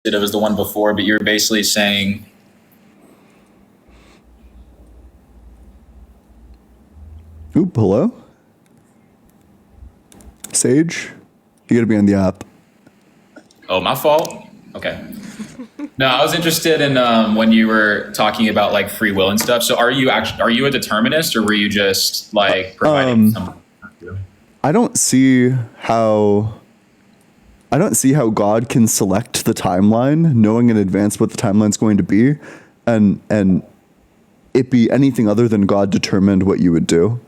it was the one before, but you're basically saying. Oop, hello? Sage? You gotta be on the app. Oh, my fault? Okay. No, I was interested in when you were talking about like free will and stuff. So are you a determinist, or were you just like providing some? I don't see how God can select the timeline, knowing in advance what the timeline's going to be, and it be anything other than God determined what you would do.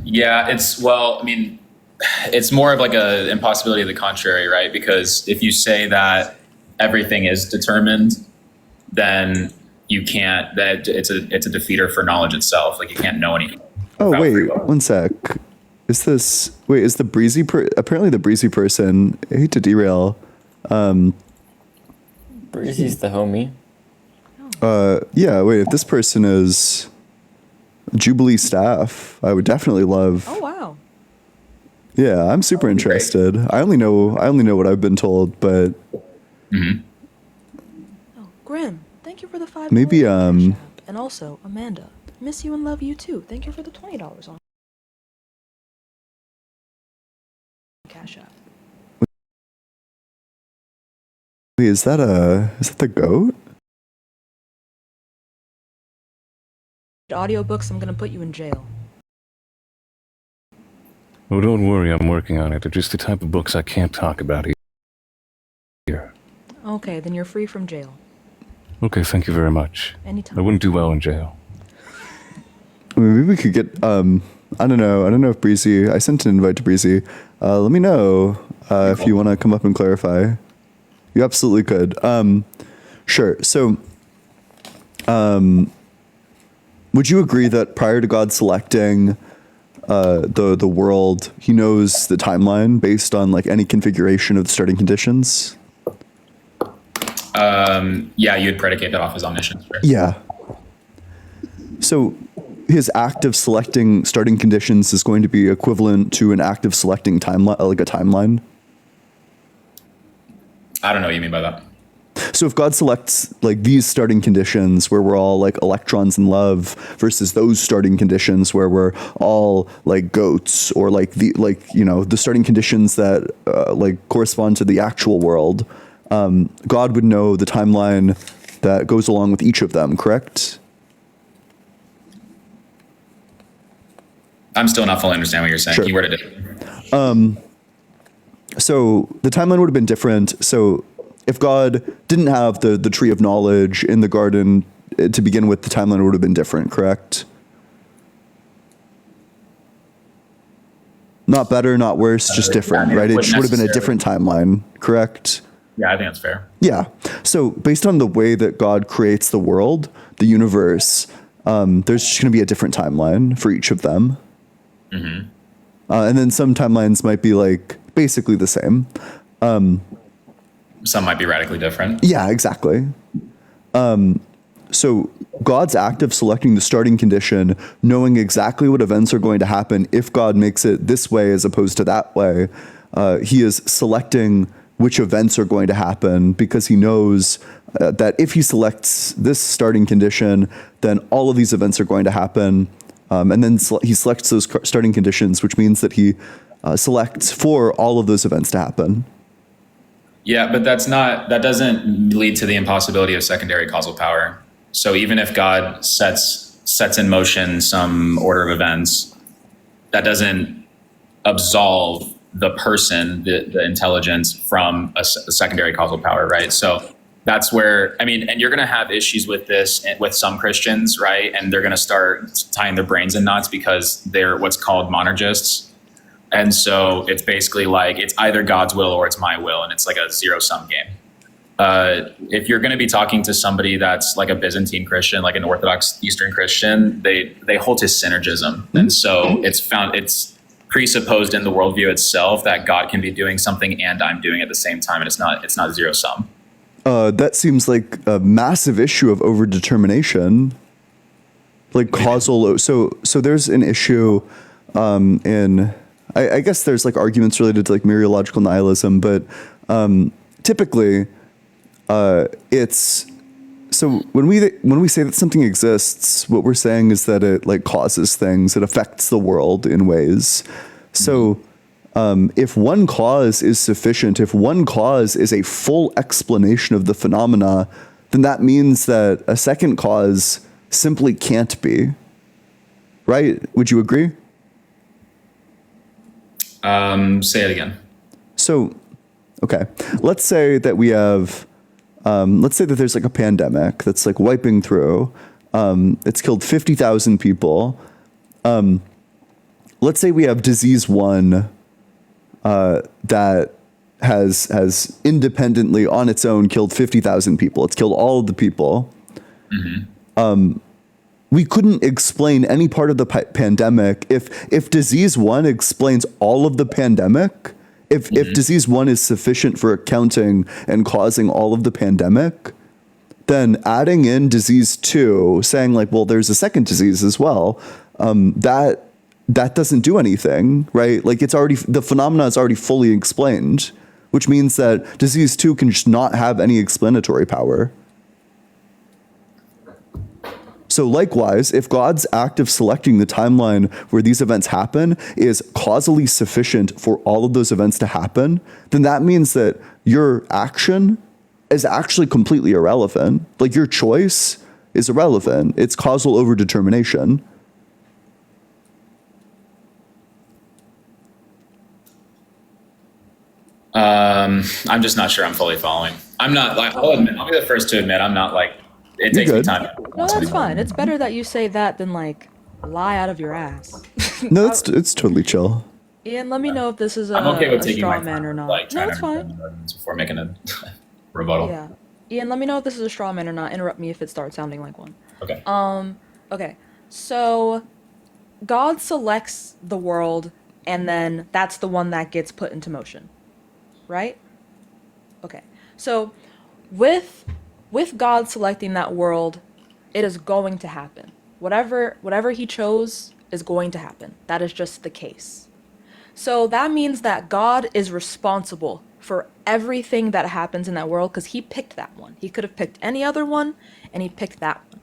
Yeah, it's more of like a impossibility of the contrary, right? Because if you say that everything is determined, then you can't. That it's a defeater for knowledge itself. Like you can't know anything. Oh wait, one sec. Is the breezy apparently the breezy person? I hate to derail. Breezy's the homie. Yeah. Wait, if this person is Jubilee staff, I would definitely love. Oh wow. Yeah, I'm super interested. Great. I only know what I've been told, but. Mm-hmm. Oh, Grim, thank you for the $5. Maybe And also Amanda, miss you and love you too. Thank you for the $20 on Cash App. Wait, is that the goat? Audiobooks, I'm gonna put you in jail. Oh, don't worry, I'm working on it. They're just the type of books I can't talk about here. Okay, then you're free from jail. Okay, thank you very much. Anytime. I wouldn't do well in jail. Maybe we could get, I don't know if Breezy, I sent an invite to Breezy. Let me know if you want to come up and clarify. You absolutely could. Sure. So, would you agree that prior to God selecting the world, he knows the timeline based on like any configuration of the starting conditions? Yeah, you'd predicate that off his omniscience. Right? Yeah. So his act of selecting starting conditions is going to be equivalent to an act of selecting timeline, like a timeline. I don't know what you mean by that. So if God selects like these starting conditions where we're all like electrons in love versus those starting conditions where we're all like goats, or like the starting conditions that like correspond to the actual world, God would know the timeline that goes along with each of them, correct? I'm still not fully understanding what you're saying. Sure. You worded it. So the timeline would have been different. So if God didn't have the tree of knowledge in the garden to begin with, the timeline would have been different, correct? Not better, not worse, just different, right? It would have been a different timeline, correct? Yeah, I think that's fair. Yeah. So based on the way that God creates the world, the universe, there's just going to be a different timeline for each of them. Mm-hmm. And then some timelines might be like basically the same. Some might be radically different. Yeah, exactly. So God's act of selecting the starting condition, knowing exactly what events are going to happen if God makes it this way as opposed to that way, he is selecting which events are going to happen because he knows that if he selects this starting condition, then all of these events are going to happen. And then he selects those starting conditions, which means that he selects for all of those events to happen. Yeah, but that doesn't lead to the impossibility of secondary causal power. So even if God sets in motion some order of events, that doesn't absolve the person, the intelligence, from a secondary causal power, right? So that's where, and you're going to have issues with this with some Christians, right? And they're going to start tying their brains in knots because they're what's called monergists. And so it's basically like it's either God's will or it's my will, and it's like a zero-sum game. If you're going to be talking to somebody that's like a Byzantine Christian, like an Orthodox Eastern Christian, they hold to synergism, and so it's presupposed in the worldview itself that God can be doing something and I'm doing it at the same time, and it's not zero-sum. That seems like a massive issue of overdetermination, like causal. So there's an issue in. I guess there's like arguments related to like mereological nihilism, but typically it's so when we say that something exists, what we're saying is that it like causes things, it affects the world in ways. So if one cause is sufficient, if one cause is a full explanation of the phenomena, then that means that a second cause simply can't be. Right? Would you agree? Say it again. So, okay, let's say that we have, let's say that there's like a pandemic that's like wiping through. It's killed 50,000 people. Let's say we have disease 1 that has independently on its own killed 50,000 people. It's killed all of the people. We couldn't explain any part of the pandemic if disease 1 explains all of the pandemic. If disease 1 is sufficient for accounting and causing all of the pandemic, then adding in disease 2, saying like, well, there's a second disease as well, that doesn't do anything, right? Like the phenomena is already fully explained, which means that disease 2 can just not have any explanatory power. So likewise, if God's act of selecting the timeline where these events happen is causally sufficient for all of those events to happen, then that means that your action is actually completely irrelevant. Like your choice is irrelevant. It's causal overdetermination. I'm just not sure I'm fully following. I'm not like, I'll be the first to admit I'm not like, it takes me time. No, that's fine. It's better that you say that than like lie out of your ass. No, it's totally chill. Ian, let me know if this is I'm okay with a taking straw my man time, or not. like No, trying it's to understand fine. the arguments before making a rebuttal. Yeah. Ian, let me know if this is a straw man or not. Interrupt me if it starts sounding like one. Okay. Okay. So God selects the world and then that's the one that gets put into motion. Right? Okay. So with God selecting that world, it is going to happen. Whatever he chose is going to happen. That is just the case. So that means that God is responsible for everything that happens in that world because he picked that one. He could have picked any other one, and he picked that one.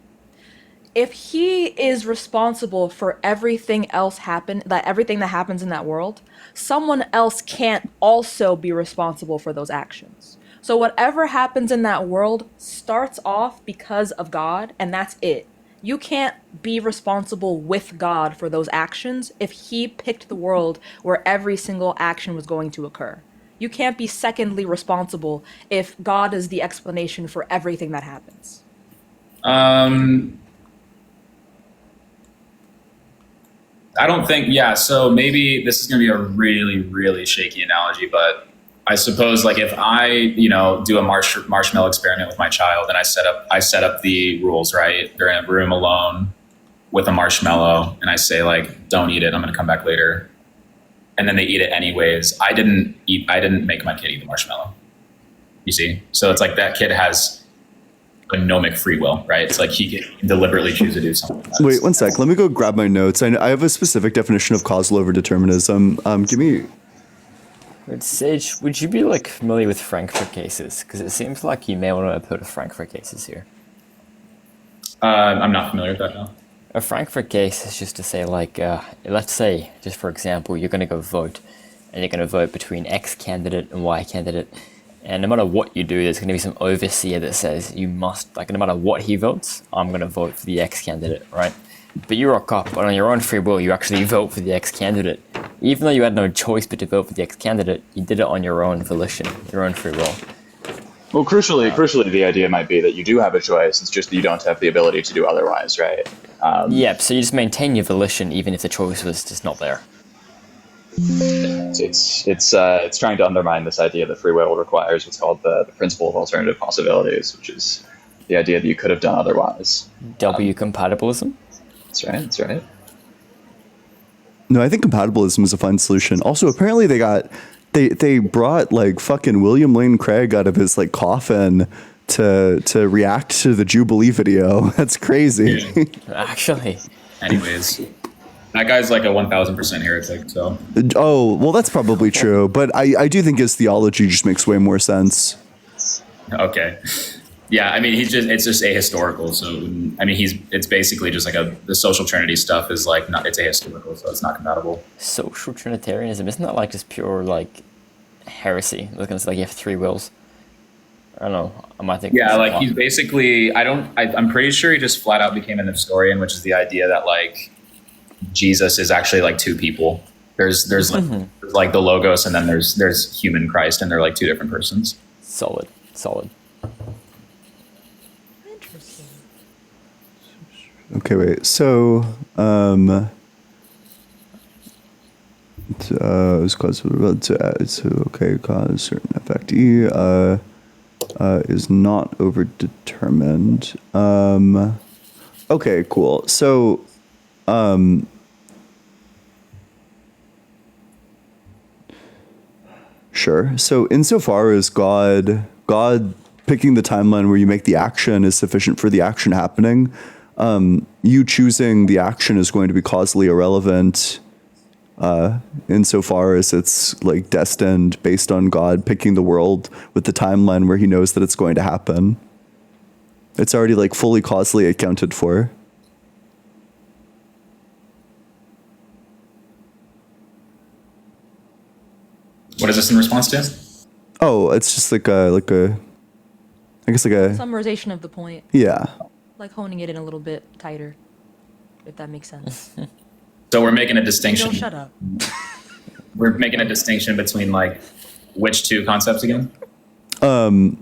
If he is responsible for everything that happens in that world, someone else can't also be responsible for those actions. So whatever happens in that world starts off because of God, and that's it. You can't be responsible with God for those actions if he picked the world where every single action was going to occur. You can't be secondly responsible if God is the explanation for everything that happens. I don't think, yeah, so maybe this is going to be a really, really shaky analogy, but I suppose like if I, do a marshmallow experiment with my child and I set up the rules, right? They're in a room alone with a marshmallow and I say like, don't eat it. I'm going to come back later. And then they eat it anyways. I didn't make my kid eat the marshmallow. You see? So it's like that kid has a gnomic free will, right? It's like he can deliberately choose to do something. Wait, one sec. Let me go grab my notes. I have a specific definition of causal overdeterminism. Give me... Sage, would you be like familiar with Frankfurt cases? Because it seems like you may want to put a Frankfurt cases here. I'm not familiar with that now. A Frankfurt case is just to say like, let's say, just for example, you're going to go vote, and you're going to vote between X candidate and Y candidate, and no matter what you do, there's going to be some overseer that says you must, like no matter what he votes, I'm going to vote for the X candidate, right? But you rock up, and on your own free will, you actually vote for the X candidate. Even though you had no choice but to vote for the X candidate, you did it on your own volition, your own free will. Well, crucially, the idea might be that you do have a choice. It's just that you don't have the ability to do otherwise, right? Yep. So you just maintain your volition, even if the choice was just not there. It's trying to undermine this idea that free will requires what's called the principle of alternative possibilities, which is the idea that you could have done otherwise. W compatibilism. That's right. No, I think compatibilism is a fine solution. Also, apparently they brought like fucking William Lane Craig out of his like coffin to react to the Jubilee video. That's crazy. Actually. Anyways. That guy's like a 1000% heretic. So Oh, well, that's probably true, but I do think his theology just makes way more sense. okay, yeah. I mean, it's just ahistorical. So I mean, it's basically just like the social trinity stuff is like not it's ahistorical, so it's not compatible. Social Trinitarianism, isn't that like just pure like heresy? It's like you have three wills. I don't know. I might think. Yeah, like he's basically. I'm pretty sure he just flat out became an Nestorian, which is the idea that like Jesus is actually like two people. There's like the Logos, and then there's human Christ, and they're like two different persons. Solid. Interesting. Okay, wait. So, is cause okay, cause certain effect E is not overdetermined. Okay, cool. So, sure. So, insofar as God picking the timeline where you make the action is sufficient for the action happening, you choosing the action is going to be causally irrelevant insofar as it's like destined based on God picking the world with the timeline where he knows that it's going to happen. It's already like fully causally accounted for. What is this in response to? Oh, it's just like a I guess like a Summarization of the point, yeah. like honing it in a little bit tighter, if that makes sense. So we're making a You distinction. don't shut up. We're making a distinction between like which two concepts again? We're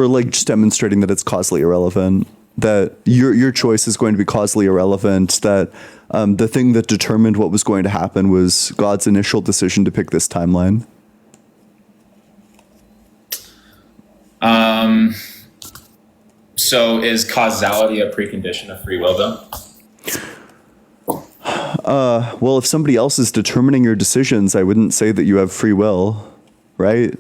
like just demonstrating that it's causally irrelevant. That your choice is going to be causally irrelevant. That the thing that determined what was going to happen was God's initial decision to pick this timeline. So is causality a precondition of free will, though? Well, if somebody else is determining your decisions, I wouldn't say that you have free will, right?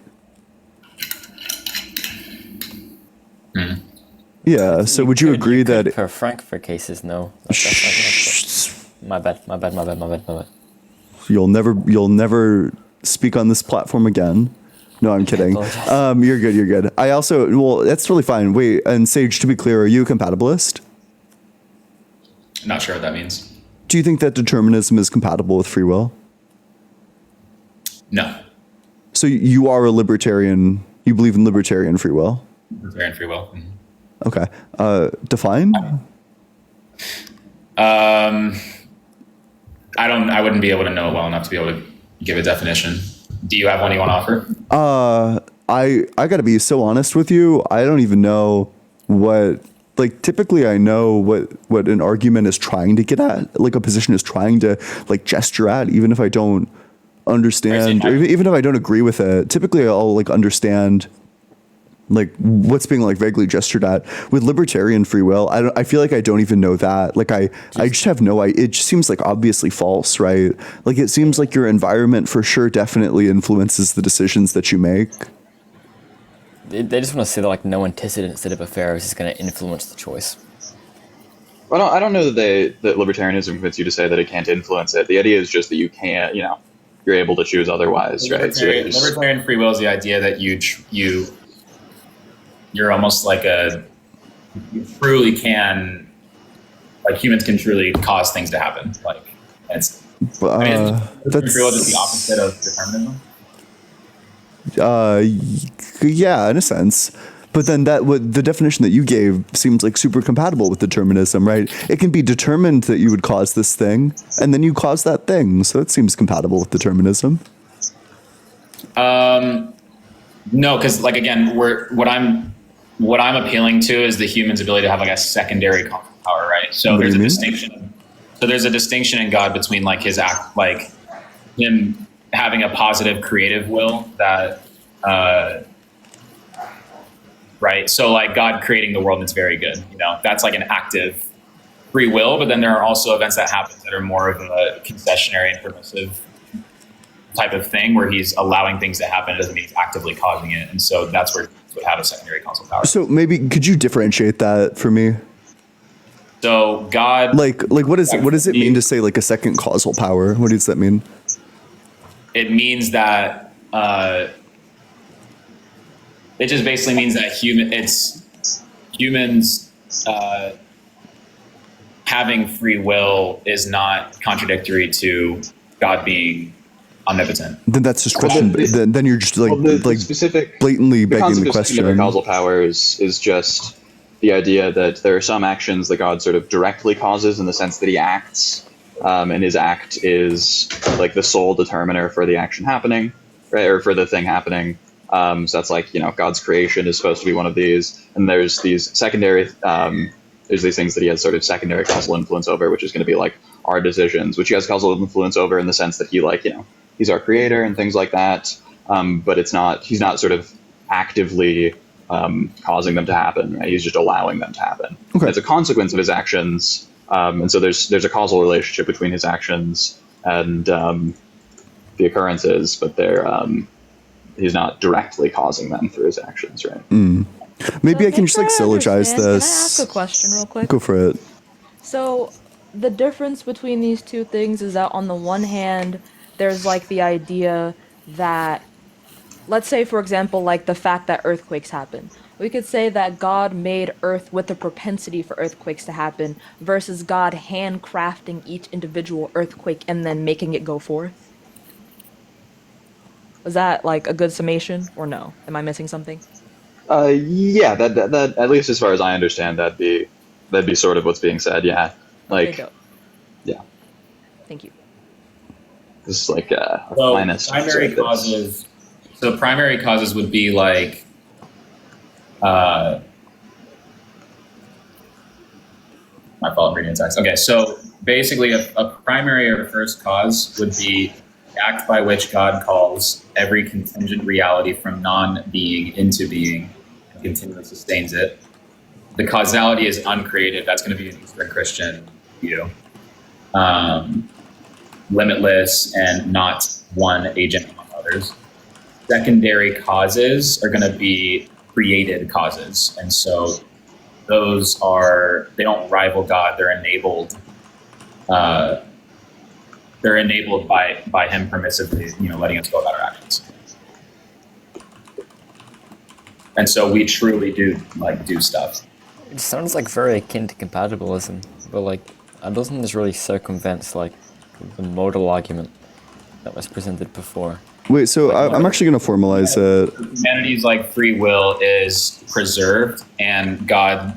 Yeah. So would you agree that? For Frankfurt cases, no. My bad. You'll never speak on this platform again. No, I'm kidding. You're good. I also, well, that's really fine. Wait, and Sage, to be clear, are you a compatibilist? Not sure what that means. Do you think that determinism is compatible with free will? No. So you are a libertarian. You believe in libertarian free will? Libertarian free will. Okay. Define? I wouldn't be able to know it well enough to be able to give a definition. Do you have one you want to offer? I gotta be so honest with you. I don't even know what, like, typically I know what an argument is trying to get at, like a position is trying to like gesture at, even if I don't understand, or even if I don't agree with it. Typically I'll like understand like what's being like vaguely gestured at. With libertarian free will, I feel like I don't even know that. Like I just have no idea. It just seems like obviously false, right? Like it seems like your environment for sure definitely influences the decisions that you make. They just want to say that like no antecedent set of affairs is going to influence the choice. Well, I don't know that libertarianism convinces you to say that it can't influence it. The idea is just that you can't, you're able to choose otherwise, right? Libertarian free will is the idea that you're almost like you truly can, like humans can truly cause things to happen. Like it's, That's free will is the opposite of determinism. Yeah, in a sense. But then the definition that you gave seems like super compatible with determinism, right? It can be determined that you would cause this thing, and then you cause that thing. So that seems compatible with determinism. No, because like again, what I'm appealing to is the human's ability to have like a secondary causal power, right? So there's a distinction. So there's a distinction in God between like his act, like him having a positive creative will that, right? So like God creating the world that's very good, that's like an active free will, but then there are also events that happen that are more of a concessionary and permissive type of thing where he's allowing things to happen. It doesn't mean he's actively causing it. And so that's where he would have a secondary causal power. So maybe could you differentiate that for me? So God, Like what does it mean to say like a second causal power? What does that mean? it means that it just basically means that humans having free will is not contradictory to God being omnipotent. Then that's just Christian. Then you're just like specific blatantly the begging concept the of secondary question. causal powers is just the idea that there are some actions that God sort of directly causes in the sense that he acts, and his act is like the sole determiner for the action happening, right, or for the thing happening. So that's like, God's creation is supposed to be one of these, and there's these secondary, there's these things that he has sort of secondary causal influence over, which is going to be like our decisions, which he has causal influence over in the sense that he he's our creator and things like that. But he's not sort of actively causing them to happen, right? He's just allowing them to happen. Okay. As a consequence of his actions, and so there's a causal relationship between his actions and the occurrences, but he's not directly causing them through his actions, right? Maybe So I can just like make sure I syllogize understand. Can I this. ask a question real quick? Go for it. So, the difference between these two things is that on the one hand, there's like the idea that, let's say, for example, like the fact that earthquakes happen. We could say that God made Earth with the propensity for earthquakes to happen versus God handcrafting each individual earthquake and then making it go forth. Was that like a good summation or no? Am I missing something? Yeah, that at least as far as I understand, that'd be sort of what's being said. Yeah, Okay, dope. yeah, Thank you. this is like a So finest. primary causes. So primary causes would be like, my fault, reading the text. Okay, so basically, a primary or first cause would be the act by which God calls every contingent reality from non-being into being and continually sustains it. The causality is uncreated. That's going to be an Eastern Christian view. Limitless and not one agent among others. Secondary causes are going to be created causes. And so those they don't rival God. They're enabled. They're enabled by him permissively, letting us go about our actions. And so we truly do stuff. It sounds like very akin to compatibilism, but like, doesn't this really circumvent like the modal argument that was presented before? Wait, so I'm actually going to formalize it. Humanity's like free will is preserved, and God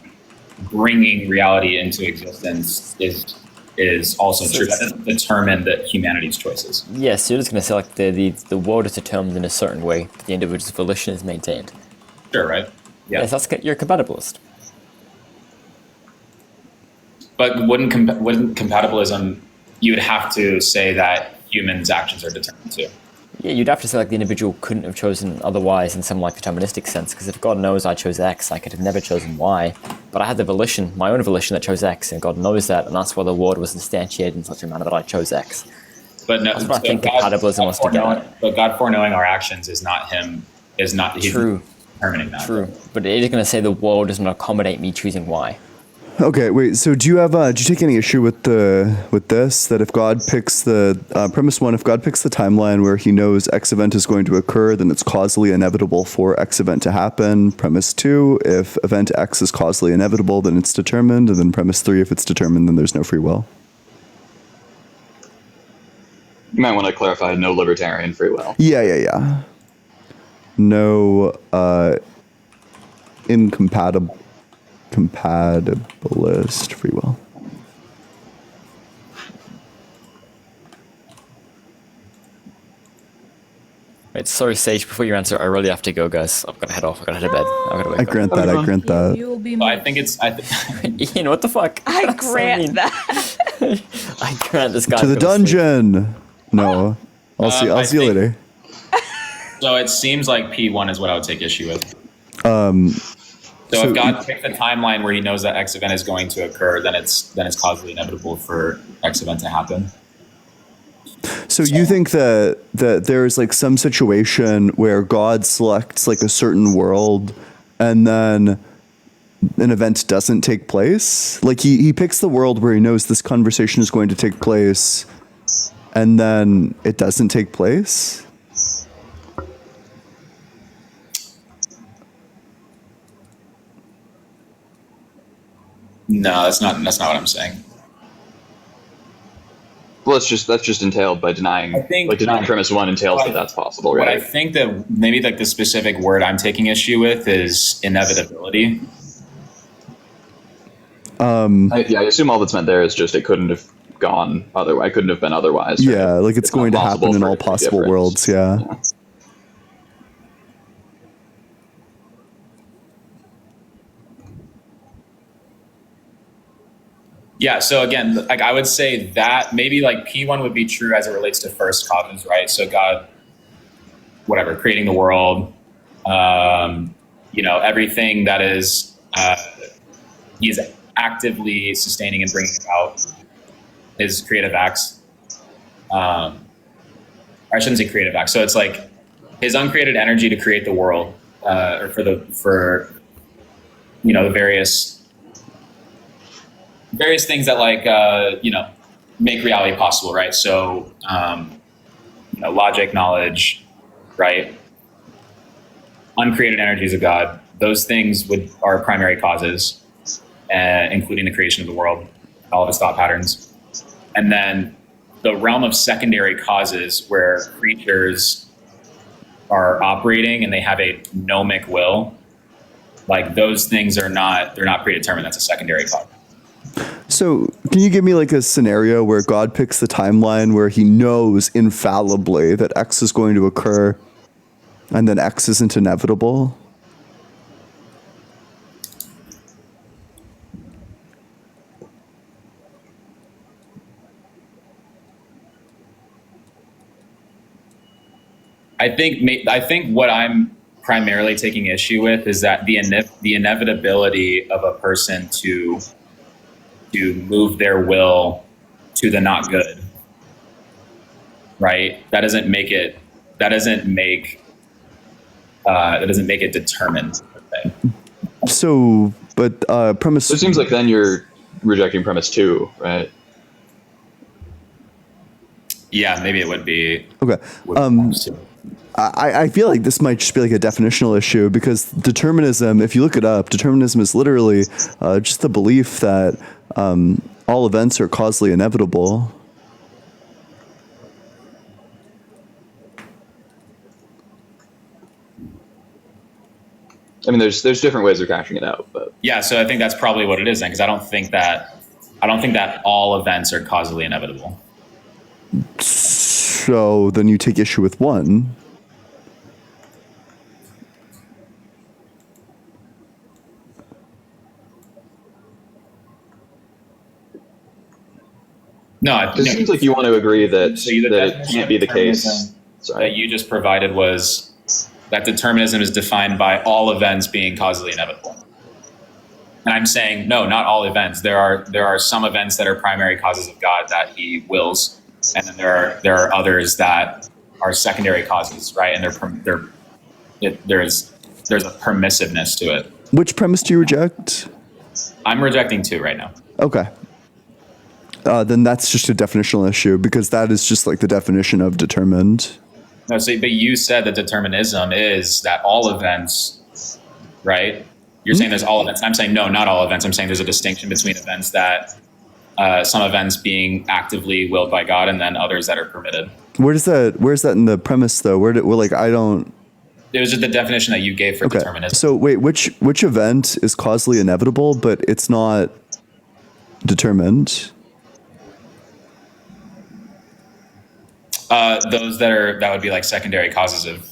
bringing reality into existence is also true. That doesn't determine that humanity's choices. Yes, you're just going to say like the world is determined in a certain way, but the individual's volition is maintained. Sure, right? Yeah. Yes, you're a compatibilist. But wouldn't compatibilism? You would have to say that humans' actions are determined too. Yeah, you'd have to say like the individual couldn't have chosen otherwise in some like deterministic sense, because if God knows I chose X, I could have never chosen Y, but I had the volition, my own volition that chose X, and God knows that, and that's why the world was instantiated in such a manner that I chose X. But no, That's what I think compatibilism wants to get at. But God foreknowing our actions is not him. He's True. determining that. True, but it is going to say the world doesn't accommodate me choosing Y. Okay, wait. So do you take any issue with this? That if God picks premise one, if God picks the timeline where he knows X event is going to occur, then it's causally inevitable for X event to happen. Premise two, if event X is causally inevitable, then it's determined. And then premise three, if it's determined, then there's no free will. You might want to clarify no libertarian free will. Yeah. No compatibilist free will. Wait, sorry, Sage, before you answer, I really have to go, guys. I've got to head off. I've got to head to bed. I've got to wake I up. grant that. I grant that. You will be Well, I missed. think Ian, what the fuck? I That's so grant mean. that. I grant this guy. To the go sleep. dungeon. No, I'll see I you think- later. so. It seems like P1 is what I would take issue with. So So- if God picked the timeline where he knows that X event is going to occur, then it's causally inevitable for X event to happen. So you think that there's like some situation where God selects like a certain world, and then an event doesn't take place? Like he picks the world where he knows this conversation is going to take place, and then it doesn't take place? No, that's not what I'm saying. Well, that's just entailed by denying. I think- like denying premise one entails Well, that that's possible, What I right? think that maybe like the specific word I'm taking issue with is inevitability. I assume all that's meant there is just it couldn't have gone otherwise. It couldn't have been otherwise. right? Yeah, like it's not going to possible happen in for all it to be possible different. worlds. Yeah. Yeah, so again, like I would say that maybe like P1 would be true as it relates to first causes, right? So God, whatever, creating the world, everything that is, he is actively sustaining and bringing about his creative acts. I shouldn't say creative acts. So it's like his uncreated energy to create the world, or for the various things that make reality possible, right? So logic, knowledge, right? Uncreated energies of God. Those things are primary causes, including the creation of the world, all of its thought patterns, and then the realm of secondary causes where creatures are operating and they have a gnomic will. Like those things they're not predetermined. That's a secondary cause. So, can you give me like a scenario where God picks the timeline where he knows infallibly that X is going to occur and then X isn't inevitable? I think what I'm primarily taking issue with is that the inevitability of a person to move their will to the not good, right? That doesn't make it determined. Okay? So, but premise. So it seems like then you're rejecting premise two, right? Yeah, maybe it would be. Okay. I feel like this might just be like a definitional issue because determinism, if you look it up, determinism is literally just the belief that all events are causally inevitable. I mean, there's different ways of cashing it out, but Yeah, so I think that's probably what it is then, because I don't think that all events are causally inevitable. So then you take issue with one. No, it seems like you want to agree that So the that it definition can't of be the case. determinism Sorry. that you just provided was that determinism is defined by all events being causally inevitable. And I'm saying, no, not all events. There are some events that are primary causes of God that he wills, and then there are others that are secondary causes, right? And there's a permissiveness to it. Which premise do you reject? I'm rejecting two right now. Okay. Then that's just a definitional issue because that is just like the definition of determined. No, so but you said that determinism is that all events, right? You're saying there's all events. I'm saying no, not all events. I'm saying there's a distinction between events that some events being actively willed by God and then others that are permitted. Where's that in the premise though? It was just the definition that you gave for okay. determinism. So wait, which event is causally inevitable, but it's not determined? Those that would be like secondary causes of.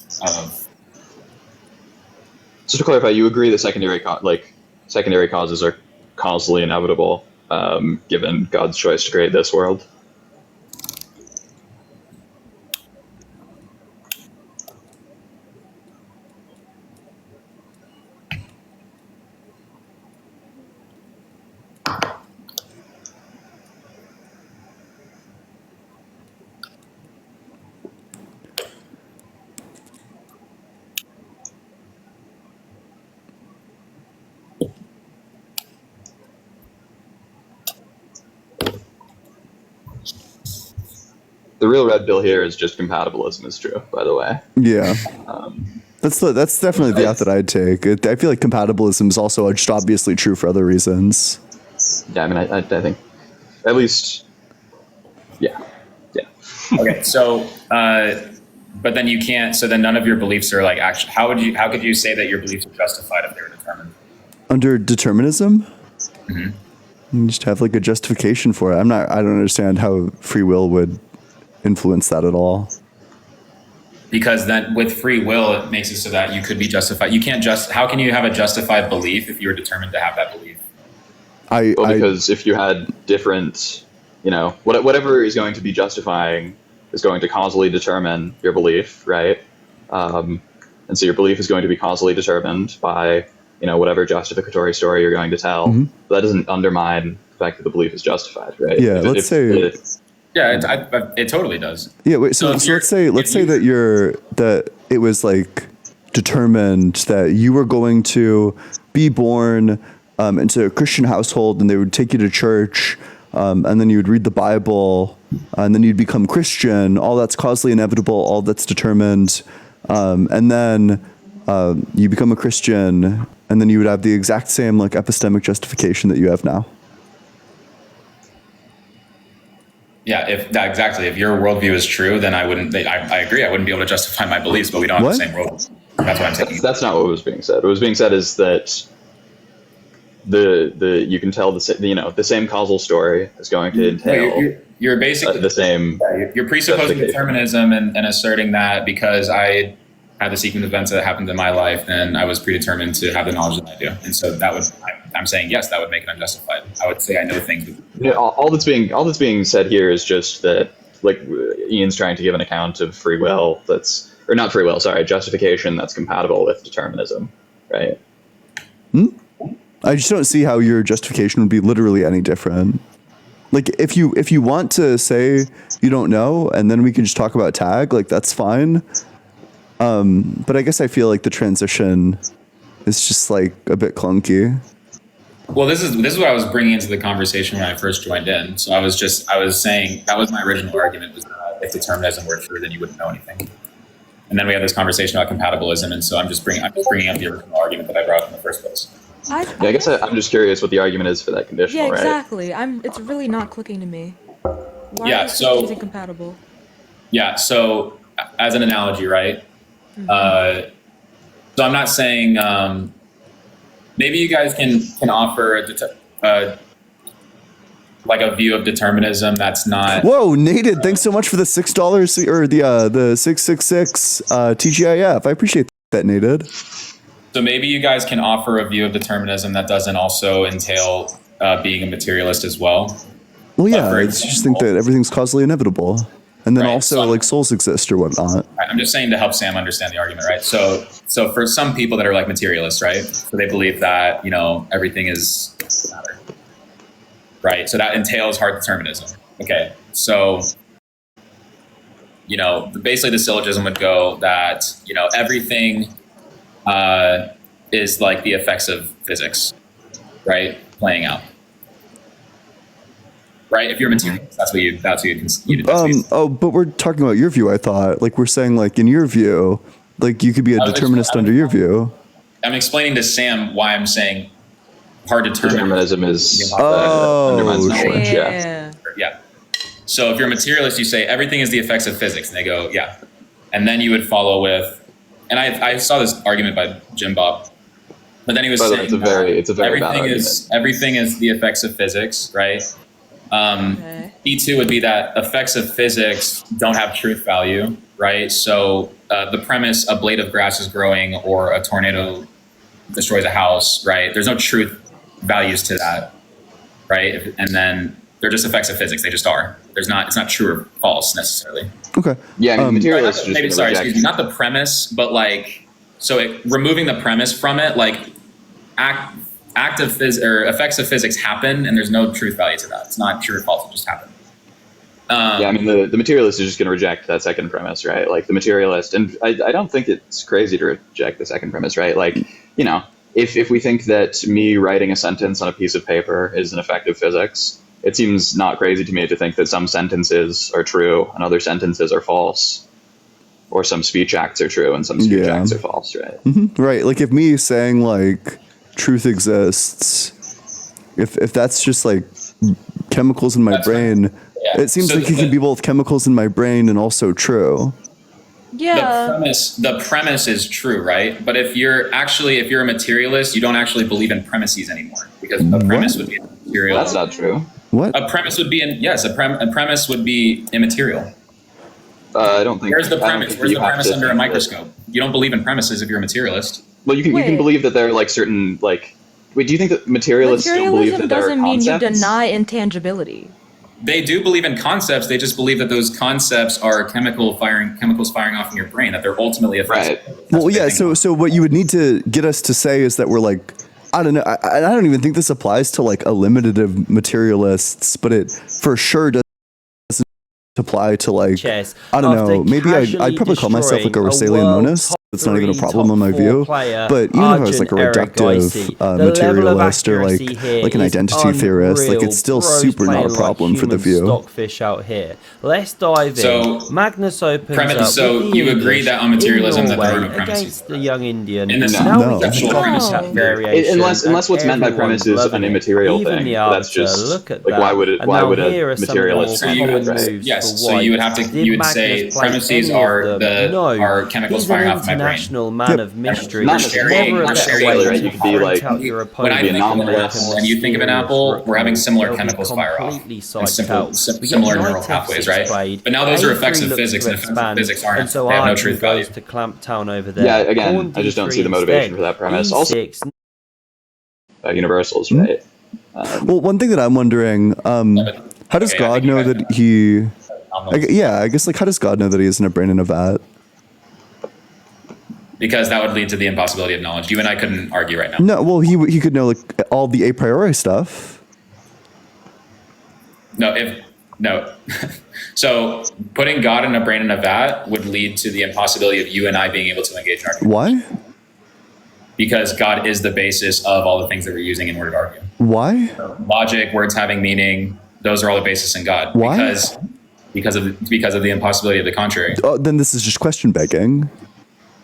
So to clarify, you agree that secondary causes are causally inevitable, given God's choice to create this world? real red pill here is just compatibilism is true, by the way. Yeah. That's definitely the out that I'd take. I feel like compatibilism is also just obviously true for other reasons. Yeah, I mean, I think at least, yeah. Okay, so but then you can't. So then none of your beliefs are like actually. How could you say that your beliefs are justified if they were determined? Under determinism, you just have like a justification for it. I don't understand how free will would influence that at all. Because then with free will, it makes it so that you could be justified. You can't how can you have a justified belief if you're determined to have that belief? Because if you had different, whatever is going to be justifying is going to causally determine your belief, right? And so your belief is going to be causally determined by, whatever justificatory story you're going to tell. But that doesn't undermine the fact that the belief is justified, right? Yeah, let's say... Yeah, it totally does. Yeah, wait. So let's say that it was like determined that you were going to be born into a Christian household, and they would take you to church, and then you would read the Bible, and then you'd become Christian. All that's causally inevitable. All that's determined, and then you become a Christian, and then you would have the exact same like epistemic justification that you have now. Yeah, exactly. If your worldview is true, then I wouldn't. I agree. I wouldn't be able to justify my beliefs, but we don't have the same worldview. That's what I'm taking. That's not what was being said. What was being said is that the you can tell the same causal story is going to entail. You're basically the same. You're presupposing determinism and asserting that because I had the sequence of events that happened in my life, then I was predetermined to have the knowledge that I do, and so that would. I'm saying yes, that would make it unjustified. I would say I know things. All that's being said here is just that, like, Ian's trying to give an account of free will justification that's compatible with determinism, right? I just don't see how your justification would be literally any different. Like, if you want to say you don't know, and then we can just talk about tag, like, that's fine. But I guess I feel like the transition is just like a bit clunky. Well, this is what I was bringing into the conversation when I first joined in. So I was saying that was my original argument, was that if determinism were true, then you wouldn't know anything. And then we had this conversation about compatibilism, and so I'm just bringing up the original argument that I brought up in the first place. I guess I'm just curious what the argument is for that conditional, yeah, right? exactly. It's really not clicking to me. Why Yeah, is so- it incompatible? Yeah. So as an analogy, right? So I'm not saying. Maybe you guys can offer like a view of determinism that's not. Whoa, Nated! Thanks so much for the $6 or the 666 TGIF. I appreciate that, Nated. So maybe you guys can offer a view of determinism that doesn't also entail being a materialist as well. Well, yeah, for I just think that everything's causally inevitable, and then Right, also so- like souls exist or whatnot. I'm just saying to help Sam understand the argument, right? So for some people that are like materialists, right? So they believe that, everything is matter, right? So that entails hard determinism. Okay. So, basically the syllogism would go that, everything is like the effects of physics, right? Playing out. Right, if you're a materialist, that's what you'd but we're talking about your view. I thought, like, we're saying, like, in your view, like, you could be a determinist under your view. I'm explaining to Sam why I'm saying hard Determinism is Oh, undermines sure. knowledge. Yeah. Yeah. Yeah. So if you're a materialist, you say everything is the effects of physics, and they go, yeah. And then you would follow with, and I saw this argument by Jim Bob, but then he was saying it's a very bad everything is the effects of physics, right? Okay. E2 would be that effects of physics don't have truth value, right? So the premise, a blade of grass is growing or a tornado destroys a house, right? There's no truth values to that, right? And then they're just effects of physics. They just are. It's not true or false necessarily. Okay. Yeah, I mean, materialists are Maybe, just sorry, reject. excuse me, not the premise, but like, removing the premise from it, like effects of physics happen, and there's no truth value to that. It's not true or false. It just happened. Yeah, I mean, the materialist is just going to reject that second premise, right? Like the materialist, and I don't think it's crazy to reject the second premise, right? Like, if we think that me writing a sentence on a piece of paper is an effect of physics, it seems not crazy to me to think that some sentences are true and other sentences are false, or some speech acts are true and some speech Yeah. acts are false, right? Right. Like if me saying like truth exists, if that's just like chemicals in my That's brain, Yeah. it seems So like it can be both chemicals in my brain and also true. Yeah. the premise is true, right? But if you're a materialist, you don't actually believe in premises anymore, because a premise would be immaterial. That's not true. What? A premise would be a premise would be immaterial. I don't think. Where's the I don't premise? think Where's you the have premise to under a think that- microscope? You don't believe in premises if you're a materialist. Well, you can Wait. believe that there are like certain like. Wait, do you think that materialists don't believe Materialism that there are doesn't mean you concepts? deny intangibility. They do believe in concepts. They just believe that those concepts are chemicals firing off in your brain. That they're ultimately effective. Right. That's Well, what they yeah. think. So what you would need to get us to say is that we're like, I don't know. I don't even think this applies to like eliminative materialists, but it for sure doesn't apply to like, Chess. I don't After know. Maybe I'd probably call myself like a destroying Russellian world monist. top That's not even a 3, problem in top my 4 view. player, But even if I was like a Arjun reductive Erigisi, the level of materialist or like accuracy here an is identity theorist, like unreal. it's still Bro's super not a playing problem like for the human view. Stockfish out here. Let's dive So, in. Magnus opens premise- up so with the you agree English that on materialism in that there are no Norway premises, against the young Indian. In the now No. we get conceptual the premise. copycat No. variation. Unless what's meant by Everyone's premise is an loving it. immaterial Even thing. the That's arbiter, just look at like that. why would And why now would here a are some of the materialist more do common that, right? moves Yes, for so you would white. have to Did you would say Magnus play premises any are of them? No. are chemicals He's an firing off my brain. international man Yep. of mystery. Not There's necessarily, never a not better necessarily, way right? to You could be print like, out your When opponent. I be think of an anomalous. apple and you think of an apple, we're having similar chemicals fire off completely and psyched out. We get similar neural knight pathways, f6 right? played, But now those are a3 effects of looks physics, to and effects of expand, physics aren't. and so They have no Arjun truth value. goes to clamp down over there. Yeah, again, Pawn I just don't d3 see the motivation instead. for that premise. Also, e6. Universals, right? Well, one thing that I'm wondering, how does Okay, I God think you know guys- that he? I guess like how does God know that he isn't a brain in a vat? Because that would lead to the impossibility of knowledge. You and I couldn't argue right now. No, well he could know like all the a priori stuff. No. So putting God in a brain in a vat would lead to the impossibility of you and I being able to engage in argument. Why? Because God is the basis of all the things that we're using in order to argue. Why? Logic, words having meaning, those are all the basis in God. Why? Because of the impossibility of the contrary. Oh, then this is just question begging.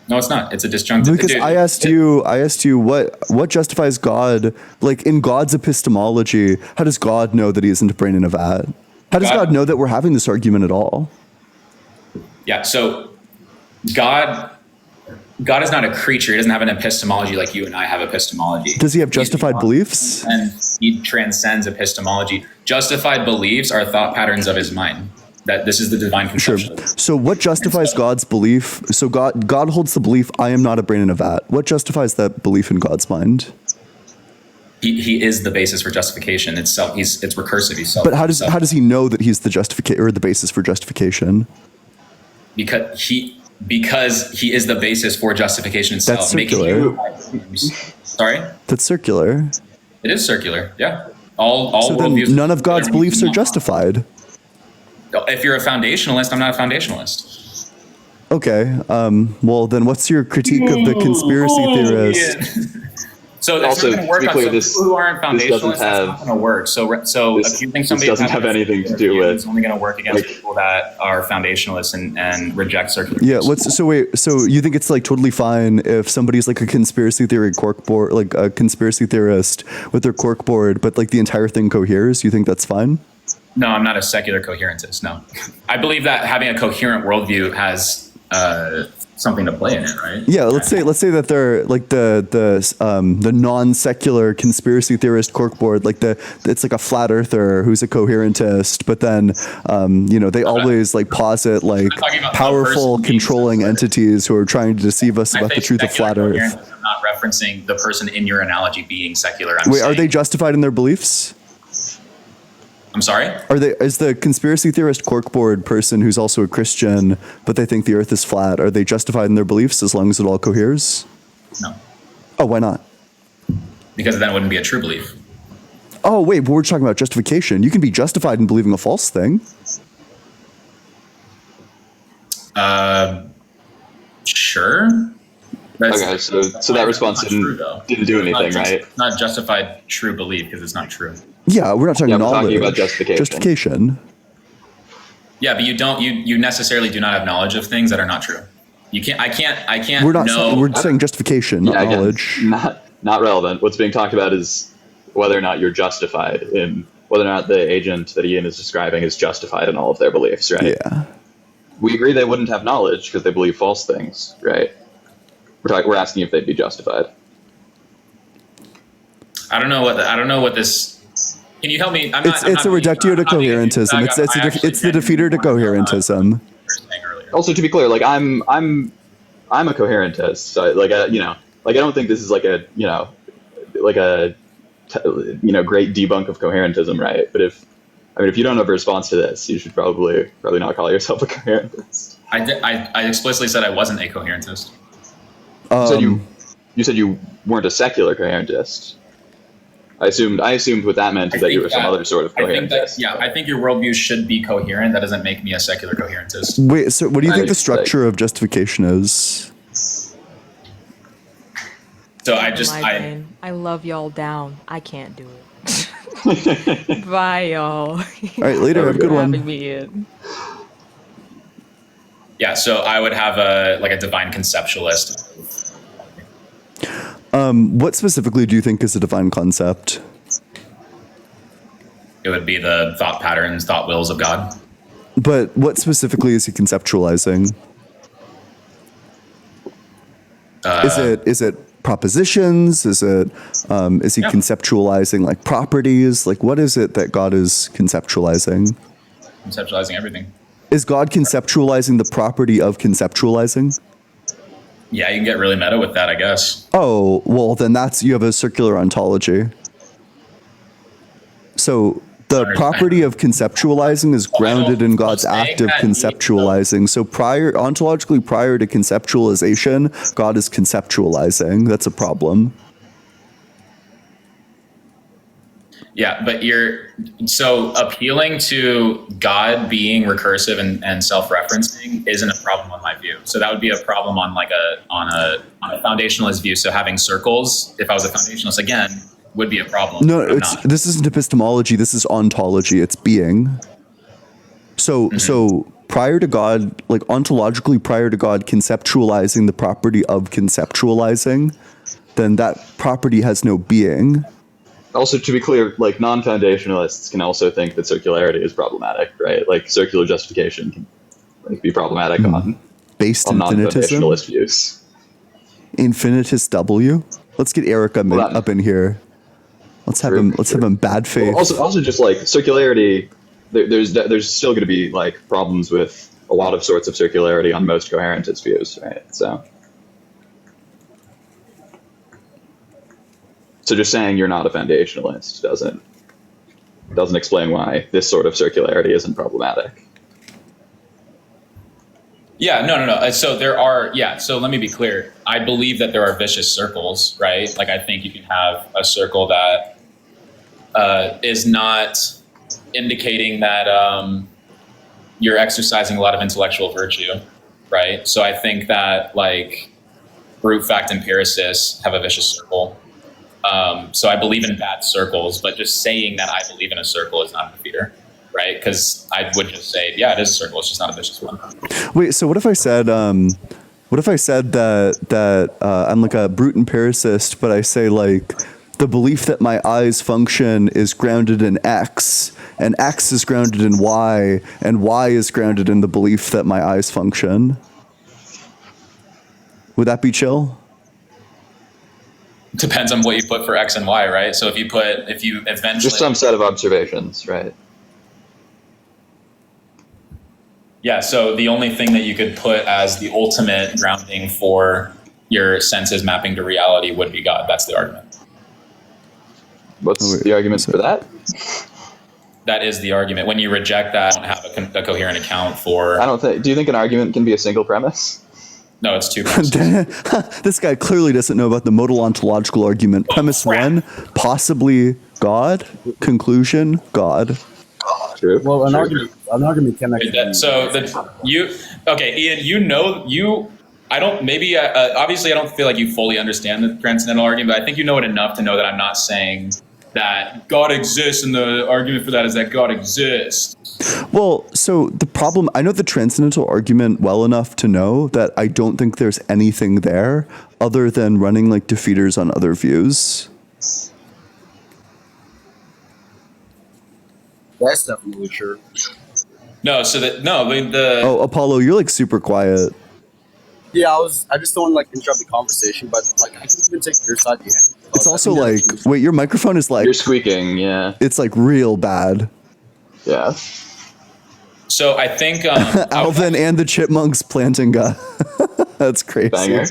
No, it's not. It's a disjunctive. Because Dude, I asked you what justifies God, like in God's epistemology, how does God know that he isn't a brain in a vat? How does God know that we're having this argument at all? Yeah. So God is not a creature. He doesn't have an epistemology like you and I have epistemology. Does he have justified beliefs? And he transcends epistemology. Justified beliefs are thought patterns of his mind. That this is the divine Sure. conception. So what justifies God's belief? So God holds the belief, I am not a brain in a vat. What justifies that belief in God's mind? He is the basis for justification. It's recursive. He's self. But how does he know that he's the justification or the basis for justification? Because he is the basis for justification itself. That's making circular. Sorry, That's circular. it is circular. Yeah. All So then worldviews. none of God's beliefs are justified. If you're a foundationalist, I'm not a foundationalist. Okay. Well, then what's your critique of the conspiracy theorist? So that's Also, not going to work to be on clear, some this- people who aren't this doesn't foundationalists. That's not have- going to work. So accusing this somebody of doesn't have having a anything to circular do view with- is only going to work against like- people that are foundationalists and reject circular. Yeah. views. So you think it's like totally fine if somebody's like a conspiracy theory corkboard, like a conspiracy theorist with their corkboard, but like the entire thing coheres? You think that's fine? No, I'm not a secular coherentist. No, I believe that having a coherent worldview has something to play in it, right? Yeah, let's say that they're like the non-secular conspiracy theorist corkboard, like it's like a flat earther who's a coherentist, but then they always like posit like talking about powerful one person being controlling secular. entities who are trying to deceive us I about the say truth of secular flat Earth. coherentist, I'm not referencing the person in your analogy being secular. Wait, are they justified in their beliefs? I'm sorry? Is the conspiracy theorist corkboard person who's also a Christian, but they think the Earth is flat? Are they justified in their beliefs as long as it all coheres? No, Oh, why not? because then it wouldn't be a true belief. Oh, wait, but we're talking about justification. You can be justified in believing a false thing. Sure. That's- Okay, so that response that's not true, though. didn't do It's not anything, right? It's not justified true belief because it's not true. Yeah, we're not talking Yeah, we're knowledge. talking about justification. Justification. Yeah, but you necessarily do not have knowledge of things that are not true. You can't. I can't. We're not. know. We're saying justification, not Again, knowledge. not relevant. What's being talked about is whether or not you're justified in whether or not the agent that Ian is describing is justified in all of their beliefs, right? Yeah. We agree they wouldn't have knowledge because they believe false things, right? We're asking if they'd be justified. I don't know what this. Can you help me? It's a reductio to coherentism. It's the defeater to coherentism. Also, to be clear, like I'm a coherentist. So, like I don't think this is like a great debunk of coherentism, right? But if you don't have a response to this, you should probably not call yourself a coherentist. I explicitly said I wasn't a coherentist. You said you weren't a secular coherentist. I assumed what that meant is that you were some other sort of coherentist. I think your worldview should be coherent. That doesn't make me a secular coherentist. Wait, so what do you think the Right, structure of justification is? So I love y'all down. I can't do it. Bye, y'all. All right, later. Have a good one. Having me in. Yeah, so I would have a divine conceptualist. What specifically do you think is a divine concept? It would be the thought patterns, thought wills of God. But what specifically is he conceptualizing? Is it propositions? Is he conceptualizing like properties? Like what is it that God is conceptualizing? Conceptualizing everything. Is God conceptualizing the property of conceptualizing? Yeah, you can get really meta with that, I guess. Oh, well then you have a circular ontology. So the property of conceptualizing is grounded in God's act of conceptualizing. So ontologically prior to conceptualization, God is conceptualizing. That's a problem. Yeah, but so appealing to God being recursive and self-referencing isn't a problem on my view. So that would be a problem on a foundationalist view. So having circles, if I was a foundationalist again, would be a problem. No, this isn't epistemology. This is ontology. It's being. So prior to God, like ontologically prior to God conceptualizing the property of conceptualizing, then that property has no being. Also, to be clear, like non-foundationalists can also think that circularity is problematic, right? Like circular justification can be problematic on Based on infinitism. non-foundationalist views. Infinitus W. Let's get Eric up in here. Let's have him bad faith. Well, also just like circularity, there's still going to be like problems with a lot of sorts of circularity on most coherentist views, right? So just saying you're not a foundationalist doesn't explain why this sort of circularity isn't problematic. Yeah, no. So there are, so let me be clear. I believe that there are vicious circles, right? Like I think you can have a circle that is not indicating that you're exercising a lot of intellectual virtue, right? So I think that like brute fact empiricists have a vicious circle. So I believe in bad circles, but just saying that I believe in a circle is not a defeater, right? Because I would just say, yeah, it is a circle. It's just not a vicious one. Wait, so what if I said that I'm like a brute empiricist, but I say like the belief that my eyes function is grounded in X, and X is grounded in Y, and Y is grounded in the belief that my eyes function? Would that be chill? Depends on what you put for X and Y, right? So if you eventually Just some set of observations, right? Yeah, so the only thing that you could put as the ultimate grounding for your senses mapping to reality would be God. That's the argument. What's the argument for that? That is the argument. When you reject that, you don't have a coherent account for... Do you think an argument can be a single premise? No, it's two premises. This guy clearly doesn't know about the modal ontological argument. Premise one, possibly God. Conclusion, God. True. Well, an argument can actually. Ian, obviously I don't feel like you fully understand the transcendental argument, but I think you know it enough to know that I'm not saying that God exists, and the argument for that is that God exists. Well, so the problem, I know the transcendental argument well enough to know that I don't think there's anything there other than running like defeaters on other views. That's definitely true. No, so that no, the Oh, Apollo, you're like super quiet. Yeah, I just don't want to like interrupt the conversation, but like I can even take your side. Yeah. It's also like, wait, your microphone is like, You're squeaking, yeah. it's like real bad. Yeah. so I think Alvin and the Chipmunks planting guy. That's crazy. Banger.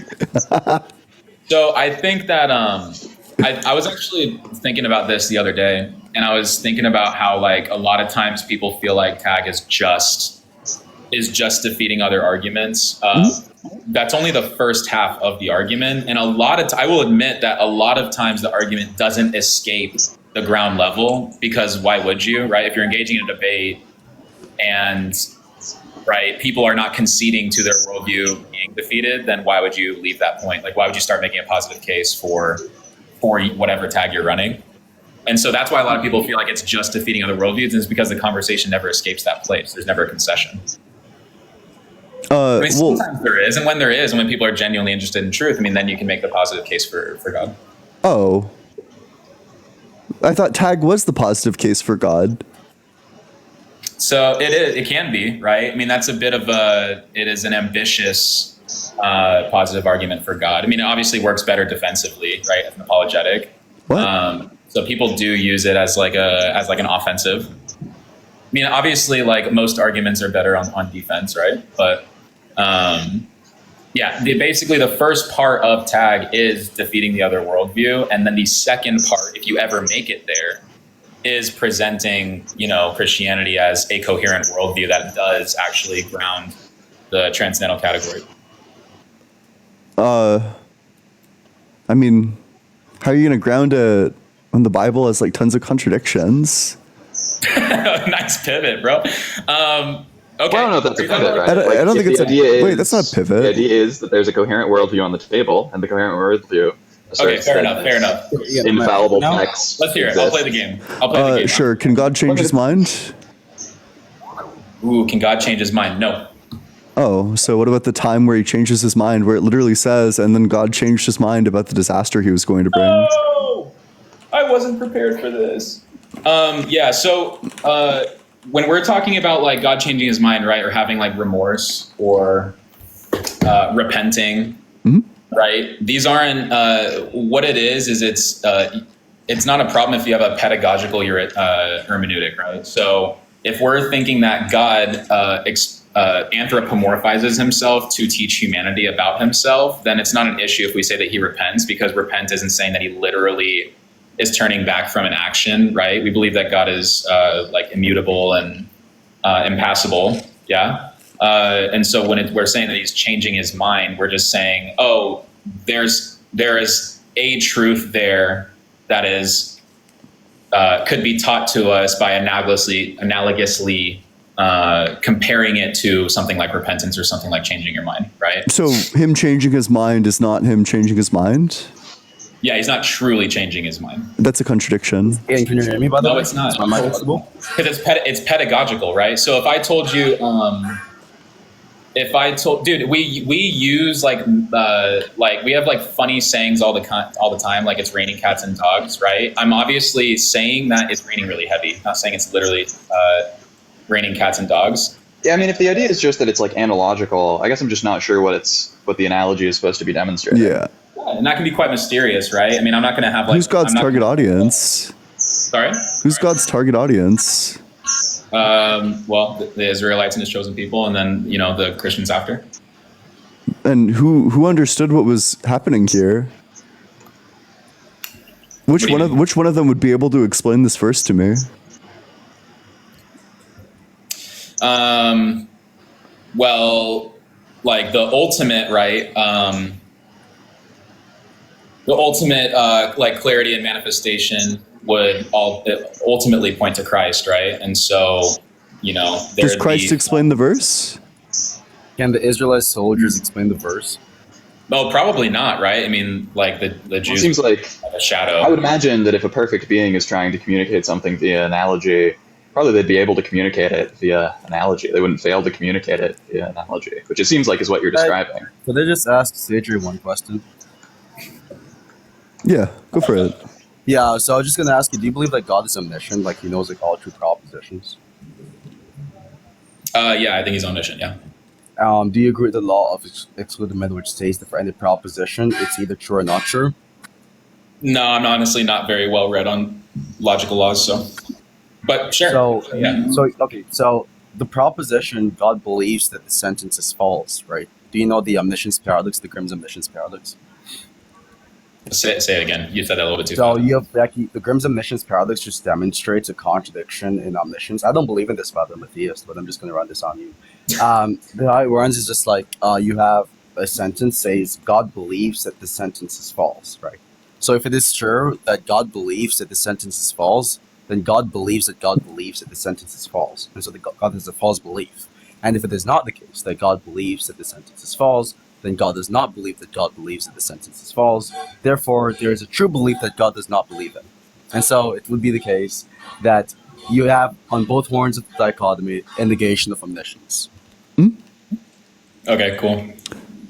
So I think that I was actually thinking about this the other day, and I was thinking about how like a lot of times people feel like tag is just defeating other arguments. That's only the first half of the argument, and a lot of I will admit that a lot of times the argument doesn't escape the ground level, because why would you, right? If you're engaging in a debate and right, people are not conceding to their worldview being defeated, then why would you leave that point? Like, why would you start making a positive case for whatever tag you're running? And so that's why a lot of people feel like it's just defeating other worldviews, and it's because the conversation never escapes that place. There's never a concession. I mean, sometimes there is, and when there is, and when people are genuinely interested in truth, I mean, then you can make the positive case for God. Oh. I thought tag was the positive case for God. So it is. It can be, right? I mean, that's a bit of it is an ambitious positive argument for God. I mean, it obviously works better defensively, right, as an apologetic. What? So people do use it as like an offensive. I mean, obviously, like most arguments are better on defense, right? But yeah, basically the first part of tag is defeating the other worldview, and then the second part, if you ever make it there, is presenting, Christianity as a coherent worldview that does actually ground the transcendental category. I mean, how are you going to ground it when the Bible has like tons of contradictions? Nice pivot, bro. Okay. Well, I don't know if that's a pivot, right? I don't think it's wait, that's not a pivot. The idea is that there's a coherent worldview on the table, and the coherent worldview Okay, fair enough. Yeah, infallible now- texts. Let's hear it. I'll play the game. Sure. Can God change his mind? Ooh, can God change his mind? No. Oh, so what about the time where he changes his mind, where it literally says, and then God changed his mind about the disaster he was going to bring? Oh, I wasn't prepared for this. Yeah, so when we're talking about like God changing his mind, right, or having like remorse or repenting, right? These aren't what it is it's not a problem if you have a pedagogical hermeneutic, right? So if we're thinking that God anthropomorphizes himself to teach humanity about himself, then it's not an issue if we say that he repents, because repent isn't saying that he literally is turning back from an action, right? We believe that God is like immutable and impassible, yeah? And so when we're saying that he's changing his mind, we're just saying, oh, there is a truth there that is could be taught to us by analogously comparing it to something like repentance or something like changing your mind, right? So him changing his mind is not him changing his mind? Yeah, he's not truly changing his mind. That's a contradiction. Yeah, can you hear me, by the way? No, it's not. Is my mic flexible? Because it's pedagogical, right? So if I told you, dude, we use like we have like funny sayings all the time, like it's raining cats and dogs, right? I'm obviously saying that it's raining really heavy, not saying it's literally raining cats and dogs. Yeah, I mean, if the idea is just that it's like analogical, I guess I'm just not sure what the analogy is supposed to be demonstrating. Yeah. And that can be quite mysterious, right? I mean, I'm not going to have like... Who's God's target audience? Sorry? Who's God's target audience? Well, the Israelites and his chosen people, and then, the Christians after. And who understood what was happening here? Which one of them would be able to explain this verse to me? Well, like the ultimate, right? The ultimate like clarity and manifestation would ultimately point to Christ, right? And so, Does Christ explain the verse? Can the Israelite soldiers explain the verse? Oh, probably not, right? I mean, like the It Jews seems like have a shadow. I would imagine that if a perfect being is trying to communicate something via analogy, probably they'd be able to communicate it via analogy. They wouldn't fail to communicate it via analogy, which it seems like is what you're describing. Could I just ask Sage one question? Yeah, go for it. Yeah, so I was just gonna ask you, do you believe that God is omniscient, like he knows like all true propositions? Yeah, I think he's omniscient. Yeah. Do you agree with the law of excludement, which states that for any proposition, it's either true or not true? No, I'm honestly not very well read on logical laws, so. But sure. So, yeah. So the proposition God believes that the sentence is false, right? Do you know the omniscience paradox, the Grimm's omniscience paradox? Say it again. You said that a little bit too So fast. you have the Grimm's omniscience paradox just demonstrates a contradiction in omniscience. I don't believe in this, but I'm a theist, but I'm just going to run this on you. The how it runs is just like you have a sentence says God believes that the sentence is false, right? So if it is true that God believes that the sentence is false, then God believes that God believes that the sentence is false, and so God has a false belief. And if it is not the case that God believes that the sentence is false, then God does not believe that God believes that the sentence is false. Therefore, there is a true belief that God does not believe in. And so it would be the case that you have on both horns of the dichotomy a negation of omniscience. Okay, cool.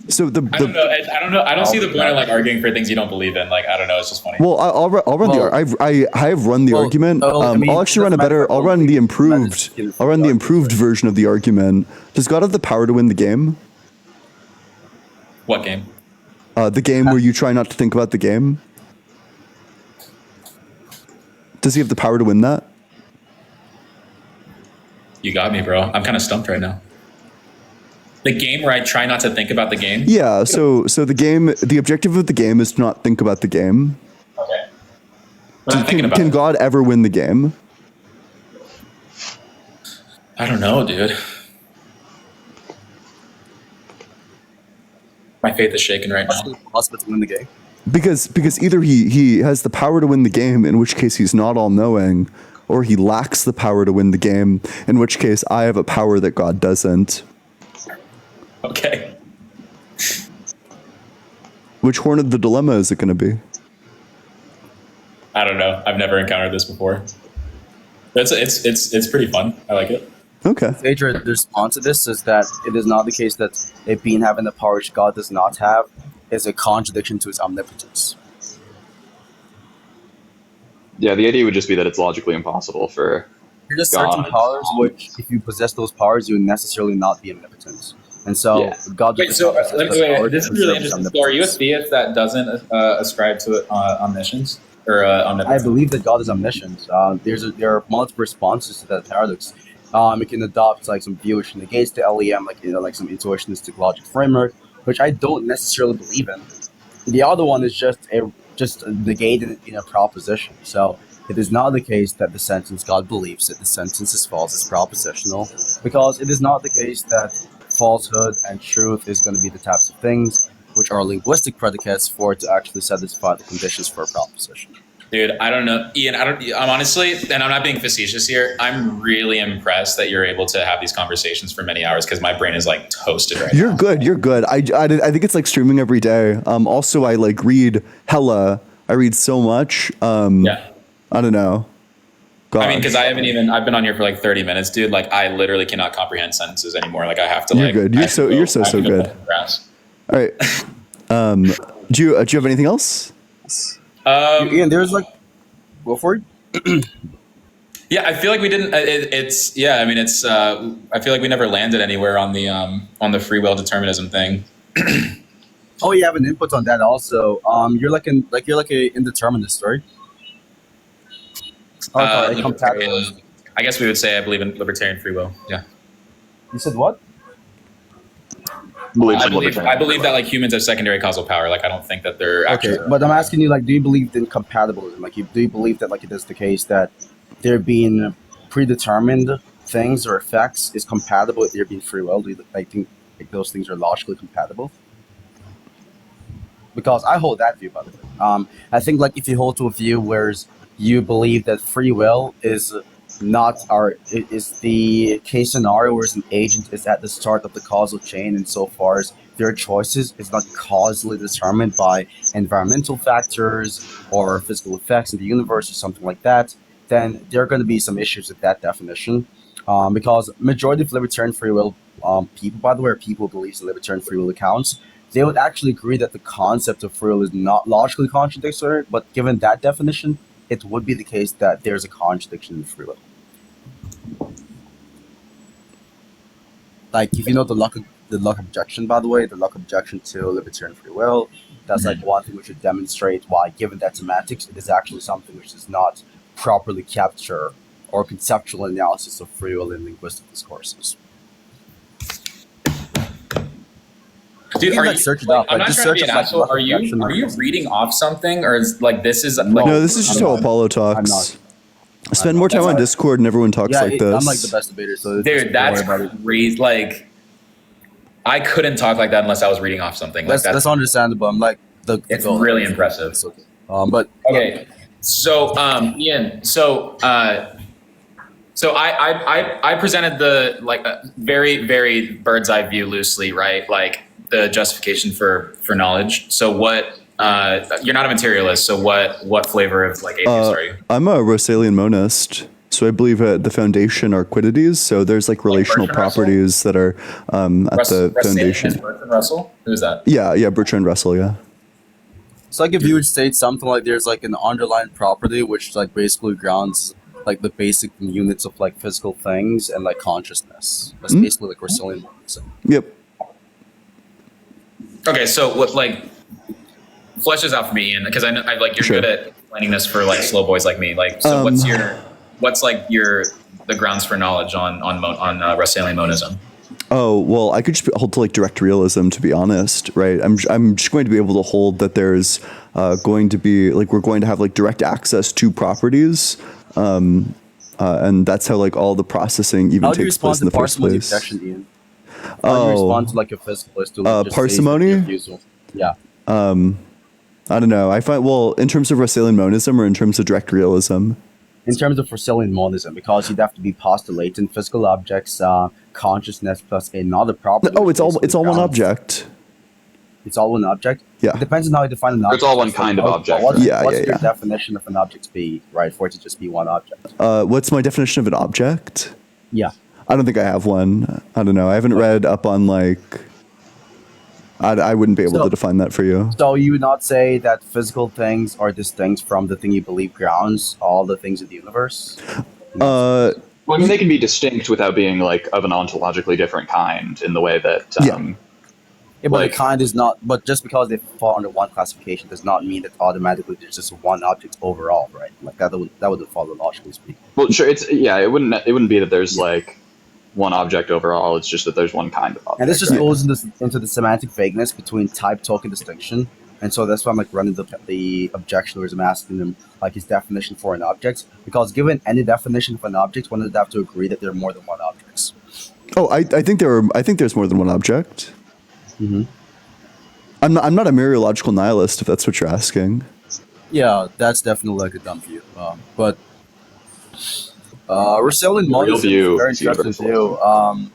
So I don't know. I don't know. I don't see the point of like arguing for things you don't believe in. Like I don't know. It's just funny. well, I'll run Well- I have run the Well, argument. I mean, I'll actually run a doesn't matter better. if I'll I'm run the only- improved. I'll run the improved version of the argument. Does God have the power to win the game? What game? The game where you try not to think about the game. Does he have the power to win that? You got me, bro. I'm kind of stumped right now. The game where I try not to think about the game. Yeah. So the game. The objective of the game is to not think about the game. Okay. But I'm thinking about Can it. God ever win the game? I don't know, dude. My faith is shaken right now. Possible to win the game. Because either he has the power to win the game, in which case he's not all knowing, or he lacks the power to win the game, in which case I have a power that God doesn't. Okay. Which horn of the dilemma is it going to be? I don't know. I've never encountered this before. It's pretty fun. I like it. Okay. Adrian, the response to this is that it is not the case that a being having the power which God does not have is a contradiction to his omnipotence. Yeah, the idea would just be that it's logically impossible for There are just certain God. powers which, if you possess those powers, you would necessarily not be omnipotent. And so, Yeah. God Wait, does so not possess those powers this is to really serve his interesting. So are you a omnipotence. theist that doesn't ascribe to omniscience or I omnipotence? believe that God is omniscient. There are multiple responses to that paradox. It can adopt like some view which negates the LEM, like some intuitionistic logic framework, which I don't necessarily believe in. The other one is just negated in a proposition. So it is not the case that the sentence God believes that the sentence is false is propositional, because it is not the case that falsehood and truth is going to be the types of things which are linguistic predicates for it to actually satisfy the conditions for a proposition. Dude, I don't know. Ian, I'm honestly, and I'm not being facetious here, I'm really impressed that you're able to have these conversations for many hours because my brain is like toasted right You're now. good. You're good. I think it's like streaming every day. Also, I like read hella. I read so much. Yeah. I don't know. Gosh. I mean, because I've been on here for like 30 minutes, dude. Like, I literally cannot comprehend sentences anymore. Like, I have to You're like. good. You're I have to so- go- you're so- I have so to go good. cut the grass. All right. Do you have anything else? Ian, there's like, go for it. Yeah, I feel like we didn't. It's yeah. I mean, it's. I feel like we never landed anywhere on the free will determinism thing. Oh, you have an input on that also. You're like a indeterminist, right? Okay, compatible. I guess we would say I believe in libertarian free will. Yeah, You said what? believes I in believe, libertarian. I believe that like humans have secondary causal power. Like, I don't think that they're actually. Okay, but I'm asking you, like, do you believe in compatibilism? Like, do you believe that, like, it is the case that there being predetermined things or effects is compatible with there being free will? Do you think like those things are logically compatible? Because I hold that view, by the way. I think, like, if you hold to a view where you believe that free will is is the case scenario where an agent is at the start of the causal chain insofar as their choices is not causally determined by environmental factors or physical effects in the universe or something like that, then there are going to be some issues with that definition. Because majority of libertarian free will people, by the way, or people who believe in libertarian free will accounts, they would actually agree that the concept of free will is not logically contradictory, but given that definition, it would be the case that there's a contradiction in free will. Like, if you know the luck objection, by the way, the luck objection to libertarian free will, that's like one thing which would demonstrate why, given that semantics, it is actually something which does not properly capture or conceptual analysis of free will in linguistic discourses. Dude, You are can, you, search it like, up. I'm Like, not just trying to be search an like asshole. luck Are you objection. reading off something, or is like this is like No, this is just how Apollo talks. I'm not. Spend more time on Discord and everyone talks Yeah, like this. I'm like the best debater, so just dude? don't That's worry about it. crazy. Like, I couldn't talk like that unless I was reading off something. Like That's understandable. I'm like the it's goal. really impressive. It's okay. But Okay, so Ian, so I presented the like very very bird's eye view loosely, right? Like the justification for knowledge. So what? You're not a materialist. So what flavor of like atheist are you? I'm a Russellian monist. So I believe at the foundation are quiddities. So there's like relational Bertrand Russell? properties that are at the foundation. Is Bertrand Russell? Who's that? Yeah, Bertrand Russell, yeah. it's like if you would state something like there's like an underlying property which like basically grounds like the basic units of like physical things and like consciousness. That's basically like Russellian monism. Yep. Okay, so what like flesh this out for me, Ian, because I know I like you're Sure. good at explaining this for like slow boys like me. Like, so what's like the grounds for knowledge on Russellian monism? Oh, well, I could just hold to like direct realism, to be honest, right? I'm just going to be able to hold that there's going to be like we're going to have like direct access to properties, and that's how like all the processing even How do you takes place respond in to the first parsimony place. objection, Ian? How do you respond to like a physicalist who like, just parsimony? says that refusal? Yeah. I don't know. I find well in terms of Russellian monism or in terms of direct realism. In terms of Russellian monism, because you'd have to be postulating physical objects, consciousness plus another property. Oh, which it's all one grounds- object. It's all one object? Yeah. It depends on how you define an object. It's all one kind of object. What's Yeah, your yeah. definition of an object to be, right, for it to just be one object? What's my definition of an object? Yeah. I don't think I have one. I don't know. I haven't read up on like. I wouldn't be able to define that for you. So you would not say that physical things are distinct from the thing you believe grounds all the things in the universe? Uh, Well, I mean, they can be distinct without being like of an ontologically different kind in the way that. Yeah. Yeah, but Like- the kind is not. But just because they fall under one classification does not mean that automatically there's just one object overall, right? Like that would follow logically speaking. Well, sure. It wouldn't be that there's like one object overall. It's just that there's one kind of object. And this just right? goes into the semantic vagueness between type, token, distinction. And so that's why I'm like running the objection, where I'm asking them like his definition for an object, because given any definition of an object, one would have to agree that there are more than one objects. oh, I think there's more than one object. Mm-hmm. I'm not a mereological nihilist, if that's what you're asking. Yeah, that's definitely like a dumb view. But Russellian Real monism view is a very is interesting universal. view.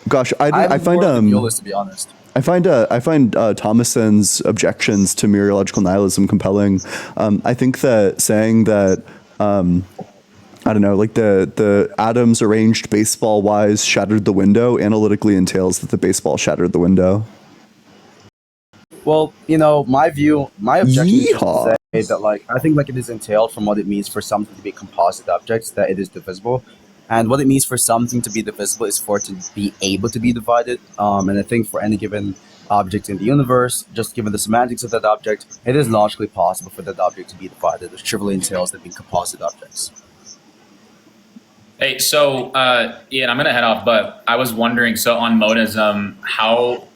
Gosh, I I'm find more of a nihilist, to be honest. I find Thomason's objections to mereological nihilism compelling. I think that saying that I don't know, like the atoms arranged baseball wise shattered the window analytically entails that the baseball shattered the window. Well, my objection is just Yeehaw. to say that, like, I think like it is entailed from what it means for something to be composite objects, that it is divisible. And what it means for something to be divisible is for it to be able to be divided. And I think for any given object in the universe, just given the semantics of that object, it is logically possible for that object to be divided, which trivially entails them being composite objects. Hey, so Ian, I'm gonna head off, but I was wondering, so on monism, how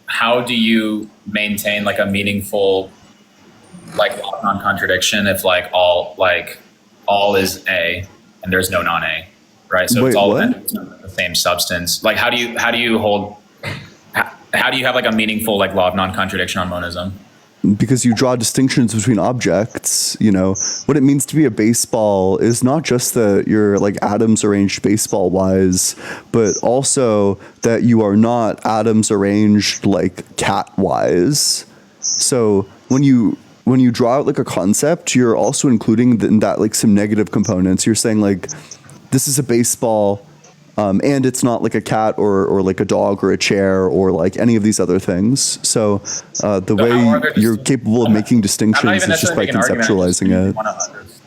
do you maintain like a meaningful like non-contradiction if like all is A and there's no non-A, right? So Wait, it's all what? the same substance. Like how do you have like a meaningful like law of non-contradiction on monism? because you draw distinctions between objects. You know, what it means to be a baseball is not just that you're like atoms arranged baseball wise, but also that you are not atoms arranged like cat wise. So when you draw out like a concept, you're also including in that like some negative components. You're saying like, this is a baseball, and it's not like a cat or like a dog or a chair or like any of these other things. So the way you're capable of making distinctions is just by conceptualizing it.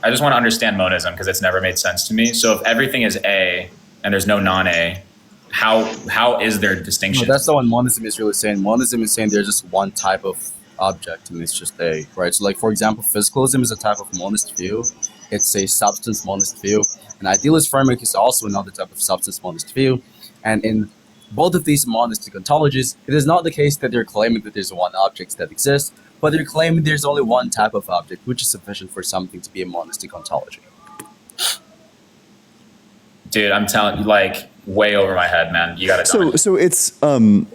I just want to understand monism because it's never made sense to me. So if everything is A and there's no non-A, how is there distinction? No, that's not what monism is really saying. Monism is saying there's just one type of object and it's just A, right? So like, for example, physicalism is a type of monist view. It's a substance monist view. An idealist framework is also another type of substance monist view. And in both of these monistic ontologies, it is not the case that they're claiming that there's one object that exists, but they're claiming there's only one type of object, which is sufficient for something to be a monistic ontology. Dude, I'm telling you, like, way over my head, man. You got to. So it's I'm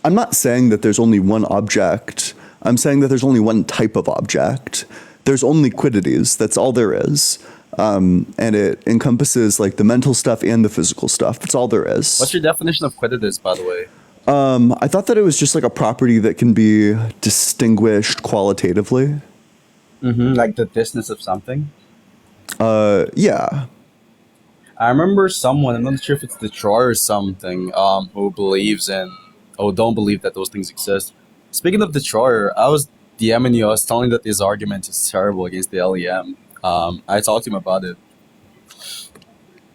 not saying that there's only one object. I'm saying that there's only one type of object. There's only quiddities. That's all there is. And it encompasses like the mental stuff and the physical stuff. That's all there is. What's your definition of quiddities, by the way? I thought that it was just like a property that can be distinguished qualitatively. Like the distance of something? Yeah. I remember someone, I'm not sure if it's Detroit or something, who believes in, or don't believe that those things exist. Speaking of Detroit, I was DMing you, I was telling that this argument is terrible against the LEM. I talked to him about it.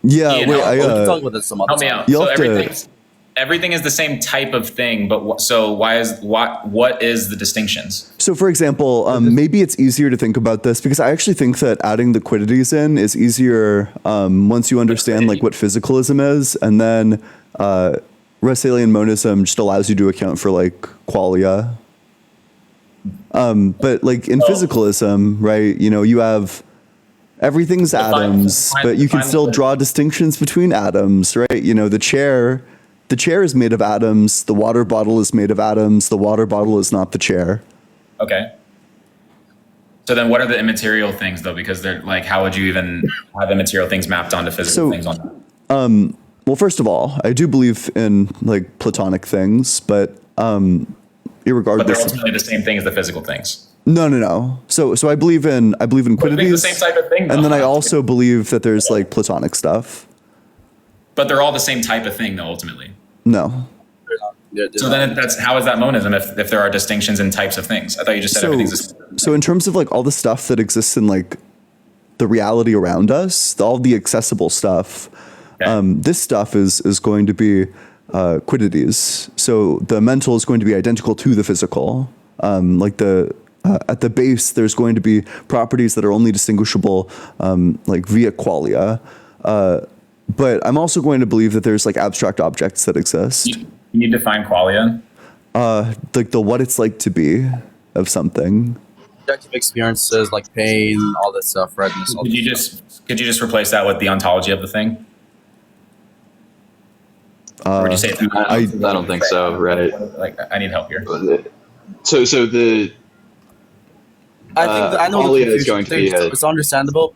Yeah, Ian, wait, We can talk about this some other help me time. out. You'll So have everything is the same type of thing, but what is the distinctions? So, for example, maybe it's easier to think about this because I actually think that adding the quiddities in is easier once you understand like what physicalism is, and then Russellian monism just allows you to account for like qualia. But like in physicalism, right? You know, you have everything's atoms, but you can still draw distinctions between atoms, right? You know, the chair is made of atoms. The water bottle is made of atoms. The water bottle is not the chair. Okay. So then what are the immaterial things though? Because they're like, how would you even have immaterial things mapped onto physical things on that? Well, first of all, I do believe in like Platonic things, but irregardless. But they're ultimately the same thing as the physical things. No. So I believe in quiddities. The same type of thing, though. And then I also believe that there's like Platonic stuff. But they're all the same type of thing though, ultimately. No. So then that's how is that monism if there are distinctions in types of things? I thought you just said everything's the same. So in terms of like all the stuff that exists in like the reality around us, all the accessible stuff, this stuff is going to be quiddities. So the mental is going to be identical to the physical. Like at the base, there's going to be properties that are only distinguishable like via qualia. But I'm also going to believe that there's like abstract objects that exist. Can you define qualia? Like the what it's like to be of something. Subjective experiences like pain, all that stuff, redness. Could you just replace that with the ontology of the thing? Or would you say I don't think so, right? Like I need help here. So the I think that I know qualia the is going confusion. to be It's understandable.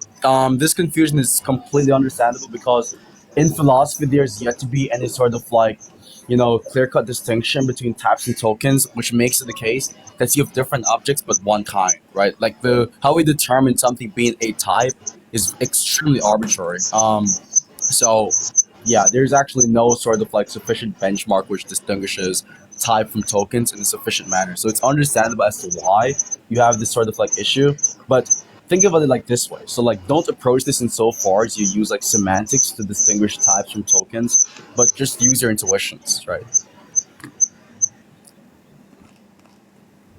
This confusion is completely understandable because in philosophy there's yet to be any sort of like, you know, clear-cut distinction between types and tokens, which makes it the case that you have different objects but one kind, right? Like how we determine something being a type is extremely arbitrary. So yeah, there's actually no sort of like sufficient benchmark which distinguishes type from tokens in a sufficient manner. So it's understandable as to why you have this sort of like issue, but think about it like this way. So like don't approach this in so far as you use like semantics to distinguish types from tokens, but just use your intuitions, right?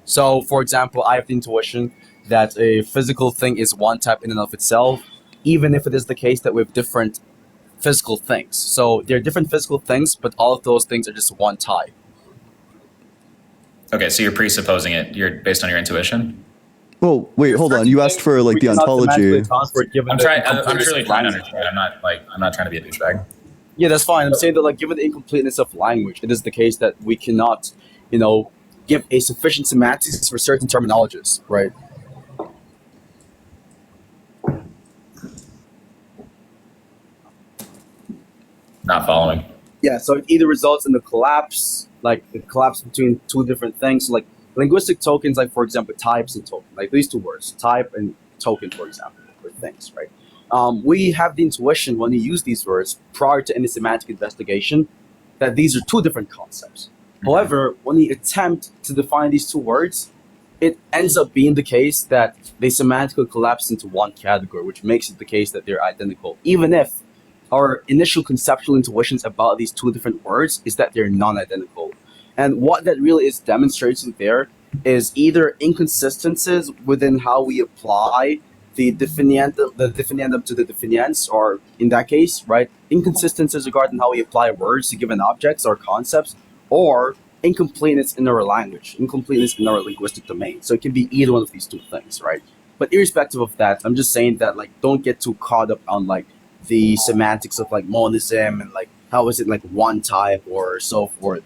So for example, I have the intuition that a physical thing is one type in and of itself, even if it is the case that we have different physical things. So there are different physical things, but all of those things are just one type. Okay, so you're presupposing it. You're based on your intuition. Well, wait, hold on. You asked for like We the cannot ontology. semantically account for it given I'm the just incompleteness really of trying to language. understand. I'm not trying to be a douchebag. Yeah, that's fine. I'm saying that like given the incompleteness of language, it is the case that we cannot, you know, give a sufficient semantics for certain terminologies, right? Not following. Yeah, so it either results in the collapse, like the collapse between two different things. So like linguistic tokens, like for example, types and token, like these two words, type and token, for example, for things, right? We have the intuition when you use these words prior to any semantic investigation that these are two different concepts. However, when you attempt to define these two words, it ends up being the case that they semantically collapse into one category, which makes it the case that they're identical, even if our initial conceptual intuitions about these two different words is that they're non-identical. And what that really is demonstrating there is either inconsistencies within how we apply the definiendum to the definiens, or in that case, right, inconsistencies regarding how we apply words to given objects or concepts, or incompleteness in our language, incompleteness in our linguistic domain. So it can be either one of these two things, right? But irrespective of that, I'm just saying that, like, don't get too caught up on like the semantics of like monism and like how is it like one type or so forth.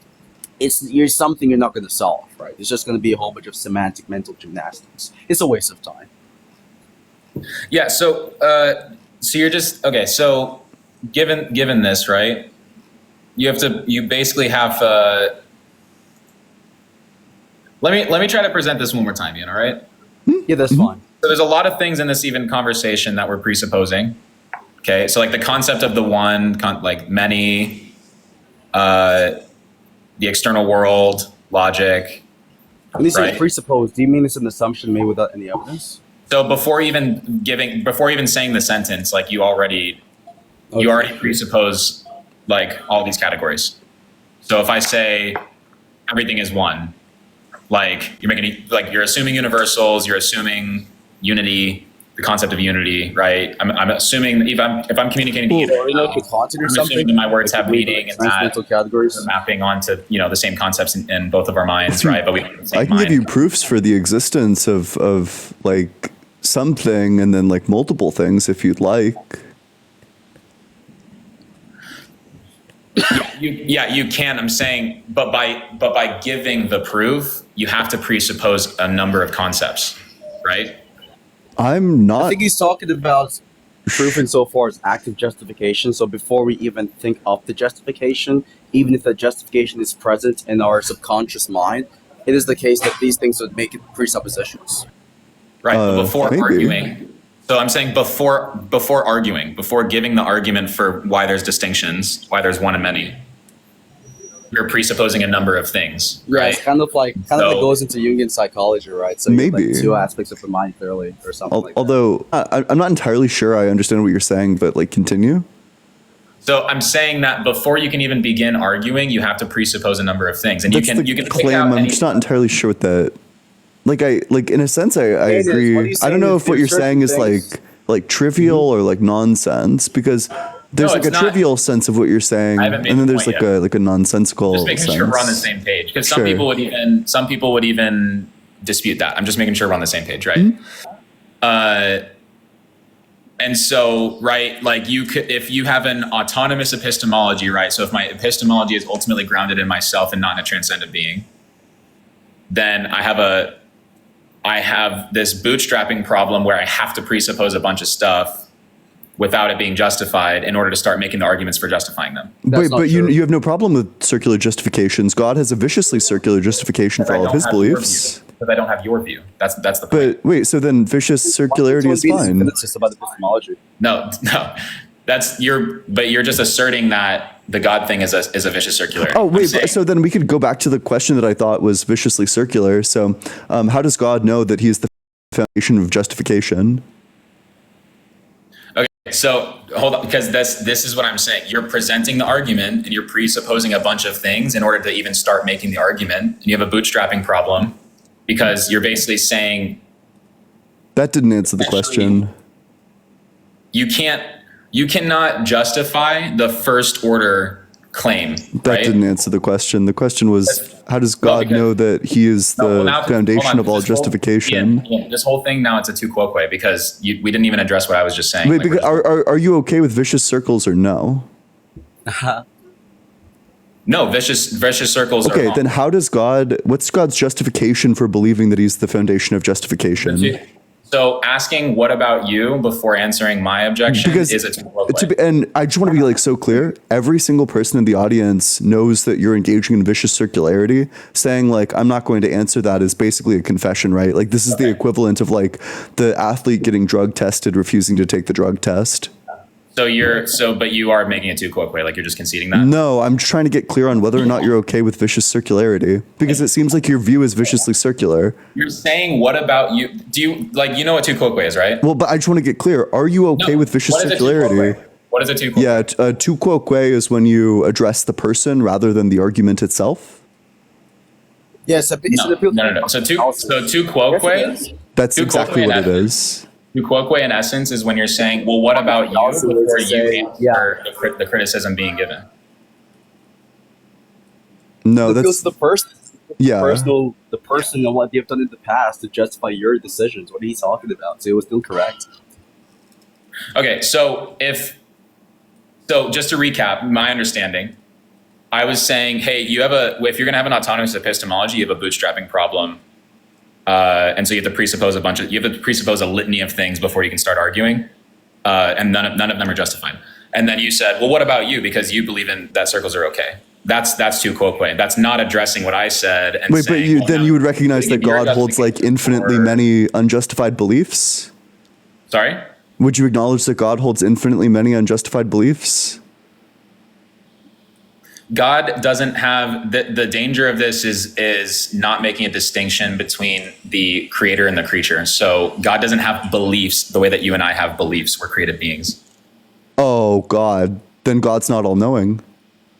You're something you're not going to solve, right? It's just going to be a whole bunch of semantic mental gymnastics. It's a waste of time. Yeah. So you're just okay. So given this, right? You basically have. Let me try to present this one more time, Ian. All right. Yeah, that's fine. So there's a lot of things in this even conversation that we're presupposing. Okay, so like the concept of the one, like many, the external world, logic. When you say right? presuppose, do you mean it's an assumption made without any evidence? So before even saying the sentence, like you already presuppose like all these categories. So if I say everything is one, like you're assuming universals, you're assuming unity. The concept of unity, right? I'm assuming if I'm communicating to you, I'm assuming that my words have meaning and that categories. we're mapping onto the same concepts in both of our minds, right? But we have the same I can mind. give you proofs for the existence of like something and then like multiple things if you'd like. You can. I'm saying, but by giving the proof, you have to presuppose a number of concepts, right? I'm not. I think he's talking about proof insofar as active justification. So before we even think of the justification, even if the justification is present in our subconscious mind, it is the case that these things would make it presuppositions. Right. But before maybe. arguing. So I'm saying before arguing, before giving the argument for why there's distinctions, why there's one and many, you're presupposing a number of things. Yeah, right? it's kind of like goes into Jungian psychology, right? So you have, Maybe. like two aspects of the mind clearly, or something like that. Although I'm not entirely sure I understand what you're saying, but like continue. So I'm saying that before you can even begin arguing, you have to presuppose a number of things, and That's you can claim. pick out I'm just not entirely sure what that. Like in a sense I it is. What agree. he's I don't saying know is if what there's you're saying is certain things- like trivial or like nonsense, because there's No, like a it's not. trivial sense of what you're saying, I and haven't made then the there's point like yet. a nonsensical just making sense. sure we're on the same page, because Sure. some people would even dispute that. I'm just making sure we're on the same page, right? Mm-hmm. And so, right, like you could, if you have an autonomous epistemology, right? So if my epistemology is ultimately grounded in myself and not in a transcendent being, then I have this bootstrapping problem where I have to presuppose a bunch of stuff without it being justified in order to start making the arguments for justifying them. That's not But true. you have no problem with circular justifications. God has a viciously circular justification for all of his beliefs. Because I don't have your view. That's the point. But wait, so then vicious circularity is fine. It's just about epistemology. No. But you're just asserting that the God thing is a vicious circular. Oh, I'm wait, saying- so then we could go back to the question that I thought was viciously circular. So how does God know that he is the foundation of justification? Okay, so hold on, because this is what I'm saying. You're presenting the argument and you're presupposing a bunch of things in order to even start making the argument. And you have a bootstrapping problem because you're basically saying That didn't answer the question. you cannot justify the first order claim. That right? didn't answer the question. The question was, how does God because- know that he is No, well, the now- foundation hold on, of all this whole- justification? Yeah, this whole thing now it's a tu quoque because we didn't even address what I was just saying. Wait, Like, because, are you okay with vicious circles or no? No, vicious circles. Okay, are wrong. then how does God? What's God's justification for believing that He's the foundation of justification? So asking what about you before answering my objection Because is a two-quote way. and I just want to be like so clear. Every single person in the audience knows that you're engaging in vicious circularity. Saying like I'm not going to answer that is basically a confession, right? Like this is the equivalent of like the athlete getting drug tested, refusing to take the drug test. But you are making a two-quote way, like you're just conceding that. No, I'm just trying to get clear on whether or not you're okay with vicious circularity because it seems like your view is viciously circular. You're saying what about you? Do you like you know what two-quote way is, right? Well, but I just want to get clear. Are you okay No. with vicious What is a two-quote circularity? way? What is a two-quote? Yeah, a tu quoque is when you address the person rather than the argument itself. Yes, No. So two-quote way. That's Tu exactly quoque what it in is. Two-quote in essence is when you're saying, well, what about you Also, before it's you saying- answer the criticism being given? No, Because that's the person, yeah. the person and what they've done in the past to justify your decisions. What are you talking about? So it was still correct. Okay, so just to recap, my understanding, I was saying, hey, if you're going to have an autonomous epistemology, you have a bootstrapping problem. And so you have to presuppose a litany of things before you can start arguing. And none of them are justified. And then you said, well, what about you? Because you believe in that circles are okay. That's two quoque. That's not addressing what I said. And Wait, but saying, you would recognize that give your God holds like justification infinitely for- many unjustified beliefs? Sorry? Would you acknowledge that God holds infinitely many unjustified beliefs? God doesn't have the danger of this is not making a distinction between the creator and the creature. So God doesn't have beliefs the way that you and I have beliefs. We're created beings. Oh God, then God's not all knowing.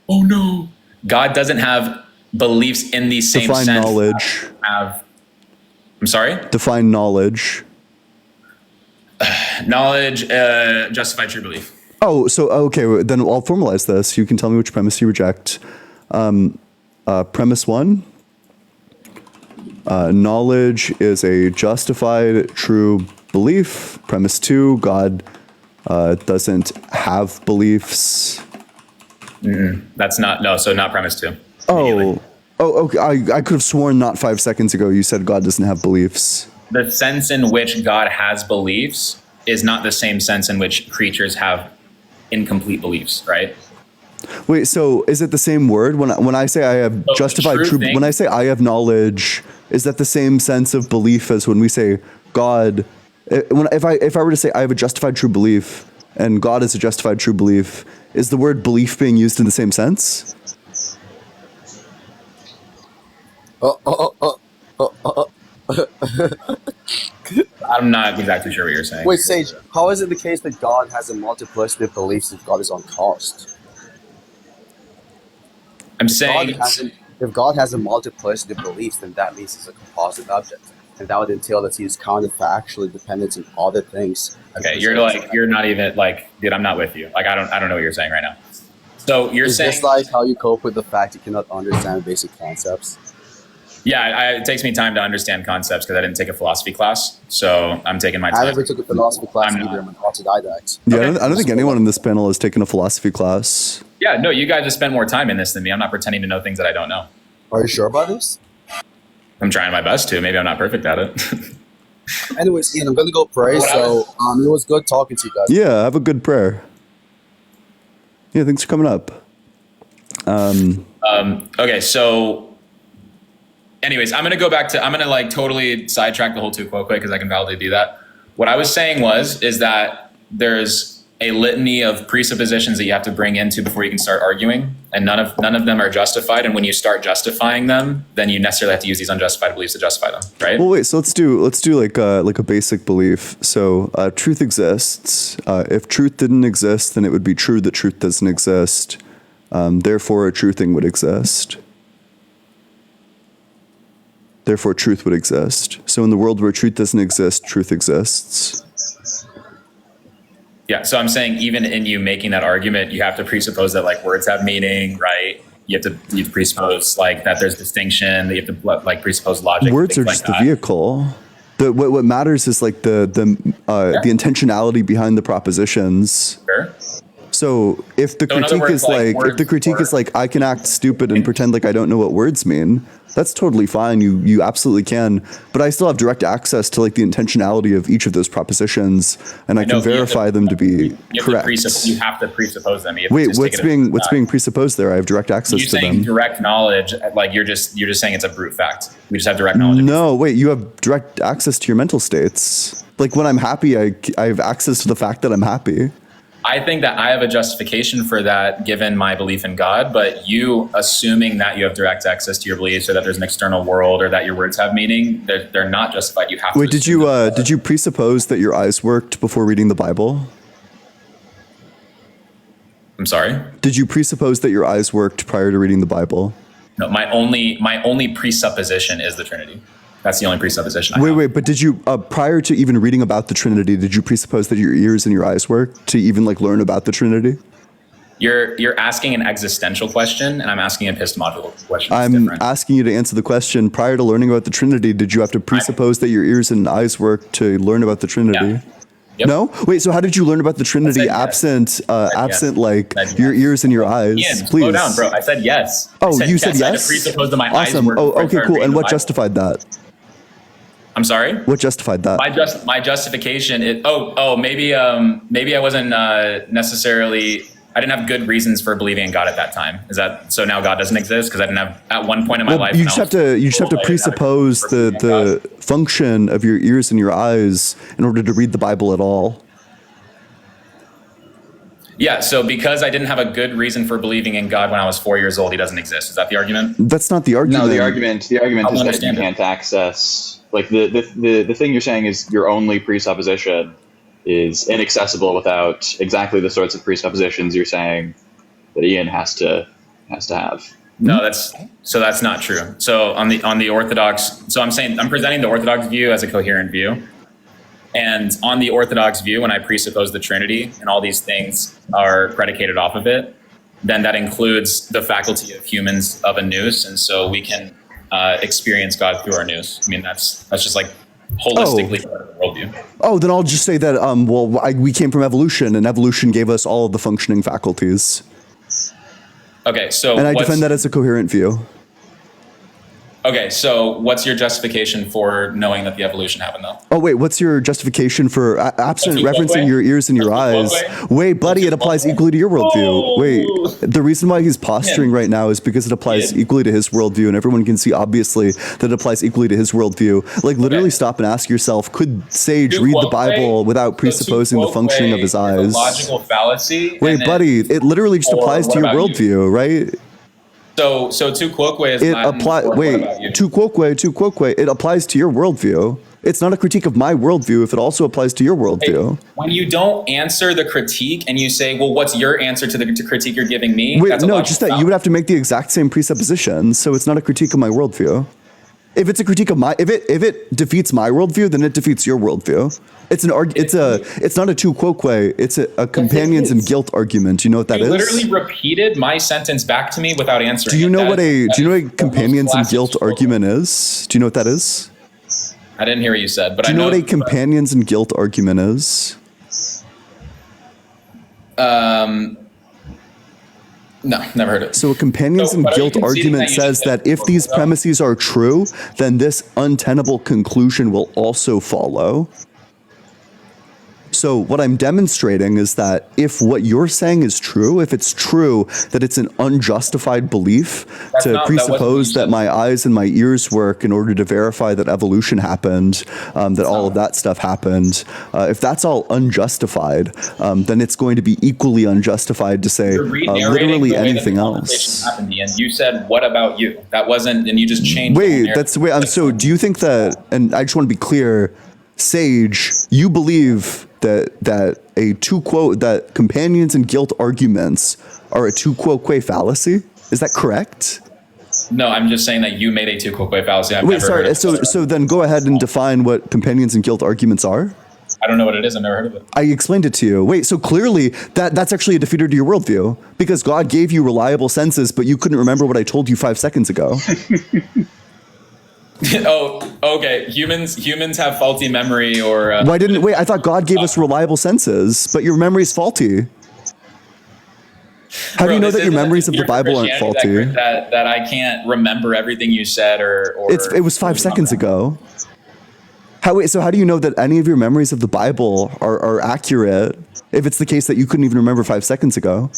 Oh no. God doesn't have beliefs in the same Define sense. knowledge. I'm sorry? Define knowledge. Knowledge, justified true belief. Oh, so okay, then I'll formalize this. You can tell me which premise you reject. Premise one, knowledge is a justified true belief. Premise two, God doesn't have beliefs. That's not, no, so not premise two. Oh, okay. I could have sworn not 5 seconds ago you said God doesn't have beliefs. The sense in which God has beliefs is not the same sense in which creatures have incomplete beliefs, right? Wait, so is it the same word when I say I have So justified true true? thing- When I say I have knowledge, is that the same sense of belief as when we say God? If I were to say I have a justified true belief and God is a justified true belief, is the word belief being used in the same sense? I'm not exactly sure what you're saying. Wait, Sage, how is it the case that God has a multiplicity of beliefs if God is on cost? I'm saying, If God has a multiplicity of beliefs, then that means it's a composite object. And that would entail that he is counterfactually dependent on other things. okay, you're not even like, dude, I'm not with you. Like, I don't know what you're saying right now. So you're It's saying, just like how you cope with the fact you cannot understand basic concepts. yeah, it takes me time to understand concepts because I didn't take a philosophy class. So I'm taking my I time. never took a philosophy class I'm not. either. I'm an autodidact. Yeah, Okay. I don't think anyone in this panel has taken a philosophy class. Yeah, no, you guys have spent more time in this than me. I'm not pretending to know things that I don't know. Are you sure about this? I'm trying my best to. Maybe I'm not perfect at it. Anyways, Ian, I'm gonna go pray. What So it was good talking to you guys. Yeah, have a good prayer. Yeah, thanks for coming up. Okay, so anyways, I'm gonna like totally sidetrack the whole two quote quick because I can validly do that. What I was saying is that there's a litany of presuppositions that you have to bring into before you can start arguing, and none of them are justified. And when you start justifying them, then you necessarily have to use these unjustified beliefs to justify them, right? Well, wait. So let's do like a basic belief. So truth exists. If truth didn't exist, then it would be true that truth doesn't exist. Therefore, a true thing would exist. Therefore, truth would exist. So in the world where truth doesn't exist, truth exists. Yeah, so I'm saying even in you making that argument, you have to presuppose that like words have meaning, right? You have to presuppose like that there's distinction. You have to like presuppose logic. Words are things just like the that. vehicle. What matters is like the intentionality behind the propositions. Sure. So if the So in other critique words, is like, like, if words the critique is or- like, I can act stupid and pretend like I don't know what words mean, that's totally fine. You absolutely can. But I still have direct access to like the intentionality of each of those propositions, and I know, can but you have verify to- them to be You have correct. you have to presuppose them. You have to Wait, just take what's it being as fact. presupposed there? I have direct access You to saying them. direct knowledge, like you're just saying it's a brute fact. We just have direct knowledge. of these No, wait, you have direct access to your mental states. Like when I'm happy, I have access to the fact that I'm happy. I think that I have a justification for that given my belief in God, but you assuming that you have direct access to your beliefs or that there's an external world or that your words have meaning, they're not justified. You have to Wait, did assume them. you presuppose that your eyes worked before reading the Bible? I'm sorry? Did you presuppose that your eyes worked prior to reading the Bible? No, my only presupposition is the Trinity. That's the only presupposition I have. Wait, but did you prior to even reading about the Trinity, did you presuppose that your ears and your eyes worked to even like learn about the Trinity? You're asking an existential question, and I'm asking an epistemological question. It's I'm different. asking you to answer the question. Prior to learning about the Trinity, did you have to presuppose that your ears and eyes worked to learn about the Trinity? Yeah. Yep. No? Wait, so how did you learn about the Trinity I said yes. absent like I said your yes. ears and your eyes? Ian, Please. slow down, bro. I said yes. Oh, you said I had yes? to presuppose that my eyes Awesome. were. Oh, before I okay, started cool. reading And the what Bible. justified that? I'm sorry. What justified that? My justification is maybe I wasn't necessarily. I didn't have good reasons for believing in God at that time. Is that so? Now God doesn't exist because I didn't have at one point in my Well, life. you when just I have to was you just have to little, I didn't have a presuppose good reason for the believing in God. function of your ears and your eyes in order to read the Bible at all. Yeah. So because I didn't have a good reason for believing in God when I was 4 years old, He doesn't exist. Is that the argument? That's not the argument. No, the argument I'll is that you understand it. can't access, like the thing you're saying is your only presupposition is inaccessible without exactly the sorts of presuppositions you're saying that Ian has to have. No, that's not true. So on the Orthodox, so I'm presenting the Orthodox view as a coherent view. And on the Orthodox view, when I presuppose the Trinity and all these things are predicated off of it, then that includes the faculty of humans of a nous, and so we can experience God through our nous. I mean, that's just like holistically part of the worldview. Oh, then I'll just say that we came from evolution, and evolution gave us all of the functioning faculties. Okay, so And I defend that as a coherent view. Okay, so what's your justification for knowing that the evolution happened, though? Oh, wait, what's your justification for absent That's too referencing quoque. your ears and your eyes? That's too Wait, buddy, That's it too applies quoque. equally to your worldview. Oh. Wait, the reason why he's posturing Yeah. right now is because it applies Yeah. equally to his worldview, and everyone can see obviously that it applies equally to his worldview. Like, literally stop and ask yourself, could Sage read the Bible without presupposing the functioning of his eyes? Is a logical fallacy. Wait, and then- buddy, it literally just Or applies to what your about you? worldview, right? So tu quoque is It Latin applies. for what Wait, about you? tu quoque. It applies to your worldview. It's not a critique of my worldview if it also applies to your worldview. When you don't answer the critique and you say, well, what's your answer to the critique you're giving me? Wait, That's a no, logical just that you fallacy. would have to make the exact same presuppositions, so it's not a critique of my worldview. If it's a critique of my, if it defeats my worldview, then it defeats your worldview. It's it's not a tu quoque. It's a companions and guilt argument. Do you know what that You is? literally repeated my sentence back to me without answering. Do you it. know That what is- that do you know is what the companions most and classic guilt tu quoque. argument is? Do you know what that is? I didn't hear what you said, but Do you know what a but- companions and guilt argument is? No, never heard it. So a companions So, and but are you guilt conceding argument that you says just said that if these no? premises are true, then this untenable conclusion will also follow. So what I'm demonstrating is that if what you're saying is true, if it's true that it's an unjustified belief That's to not- that wasn't what presuppose you that said. my eyes and my ears work in order to verify that evolution happened, that all of that stuff happened, if that's all unjustified, then it's going to be equally unjustified to say You're re-narrating literally the way that anything the conversation else. happened, Ian. You said, "What about you?" That wasn't, and you just changed. the whole Wait, narrative. that's wait. So, do you think that? And I just want to be clear, Sage, you believe that a tu quoque that companions and guilt arguments are a tu quoque fallacy? Is that correct? No, I'm just saying that you made a tu quoque fallacy. I've Wait, never heard sorry. of it. So then go ahead and define what companions and guilt arguments are. I don't know what it is. I've never heard of it. I explained it to you. Wait, so clearly that's actually a defeater to your worldview because God gave you reliable senses, but you couldn't remember what I told you 5 seconds ago. Oh, okay. Humans have faulty memory, or Why didn't wait? I thought God gave us reliable senses, but your memory is faulty. How do you know this that your isn't a memories of the fear for Bible aren't Christianity faulty? that I can't remember everything you said or It was 5 seconds ago. So how do you know that any of your memories of the Bible are accurate if it's the case that you couldn't even remember 5 seconds ago?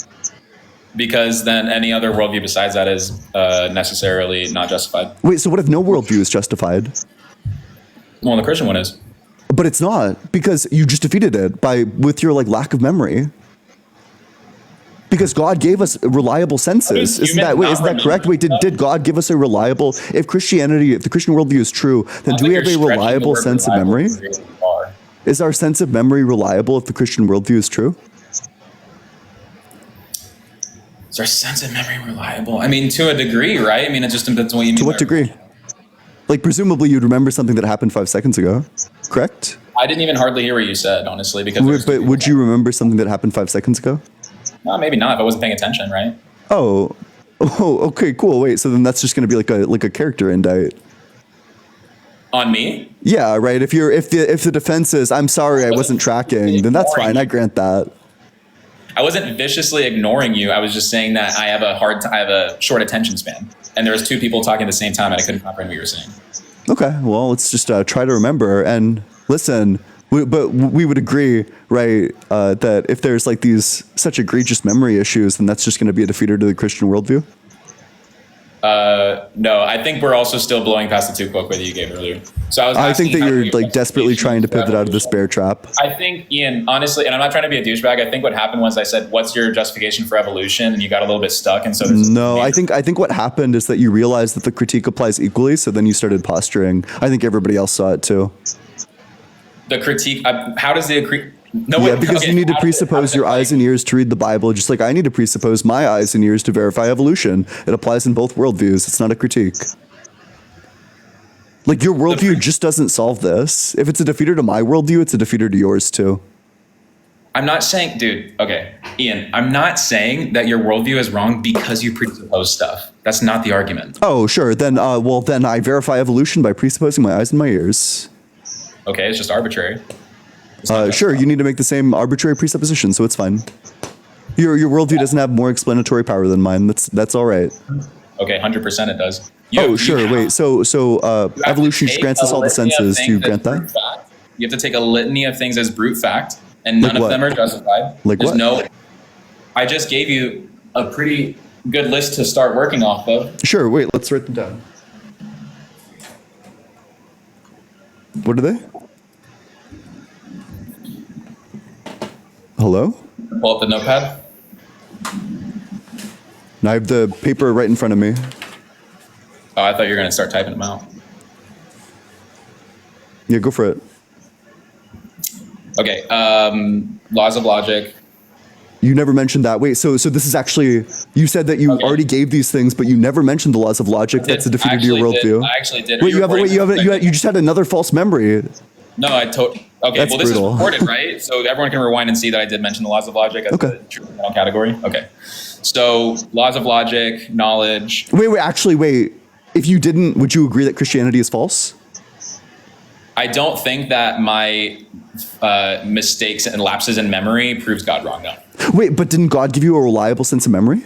Because then any other worldview besides that is necessarily not justified. Wait, so what if no worldview is justified? Well, the Christian one is. But it's not, because you just defeated it with your like lack of memory. Because God gave us reliable senses. Isn't that correct? Wait, did God give us a reliable? If the Christian worldview is true, then do we have a reliable sense of memory? Is our sense of memory reliable if the Christian worldview is true? Is our sense of memory reliable? I mean, to a degree, right? I mean, it just depends on what you mean. To what degree? Like, presumably you'd remember something that happened 5 seconds ago, correct? I didn't even hardly hear what you said, honestly. Because But would you remember something that happened 5 seconds ago? Maybe not if I wasn't paying attention, right? Oh, okay, cool. Wait, so then that's just going to be like a character indict. On me? Yeah, right. If the defense is I'm sorry I wasn't tracking, then that's fine. I grant that. I wasn't viciously ignoring you. I was just saying that I have a short attention span, and there was two people talking at the same time, and I couldn't comprehend what you were saying. Okay, well, let's just try to remember and listen. But we would agree, right, that if there's like these such egregious memory issues, then that's just going to be a defeater to the Christian worldview? No, I think we're also still blowing past the 2 quote that you gave earlier. So I think that you're like desperately trying to pivot out of this bear trap. I think, Ian, honestly, and I'm not trying to be a douchebag, I think what happened was I said, what's your justification for evolution? And you got a little bit stuck. And so no, I think what happened is that you realized that the critique applies equally, so then you started posturing. I think everybody else saw it too. The critique, how does the because you need to presuppose your eyes and ears to read the Bible, just like I need to presuppose my eyes and ears to verify evolution. It applies in both worldviews. It's not a critique. Like, your worldview just doesn't solve this. If it's a defeater to my worldview, it's a defeater to yours too. I'm not saying, Ian, I'm not saying that your worldview is wrong because you presuppose stuff. That's not the argument. Oh, sure. Then I verify evolution by presupposing my eyes and my ears. Okay, it's just arbitrary. Sure, you need to make the same arbitrary presupposition, so it's fine. Your worldview doesn't have more explanatory power than mine. That's all right. Okay, 100% it does. Wait. So evolution just grants us all the senses. Do you grant that? You have to take a litany of things as brute fact, and none of them are justified. Like what? I just gave you a pretty good list to start working off of. Sure. Wait. Let's write them down. What are they? Hello? Pull up the notepad. Now I have the paper right in front of me. Oh, I thought you were going to start typing them out. Yeah, go for it. Okay. Laws of logic. You never mentioned that. Wait, so this is actually, you said that you already gave these things, but you never mentioned the laws of logic. That's a defeater to your worldview. I actually did. Wait, you just had another false memory. No, okay, That's well, this brutal. is recorded, right? So everyone can rewind and see that I did mention the laws of logic as a true category. Okay. So laws of logic, knowledge. Wait. If you didn't, would you agree that Christianity is false? I don't think that my mistakes and lapses in memory proves God wrong, no. Wait, but didn't God give you a reliable sense of memory?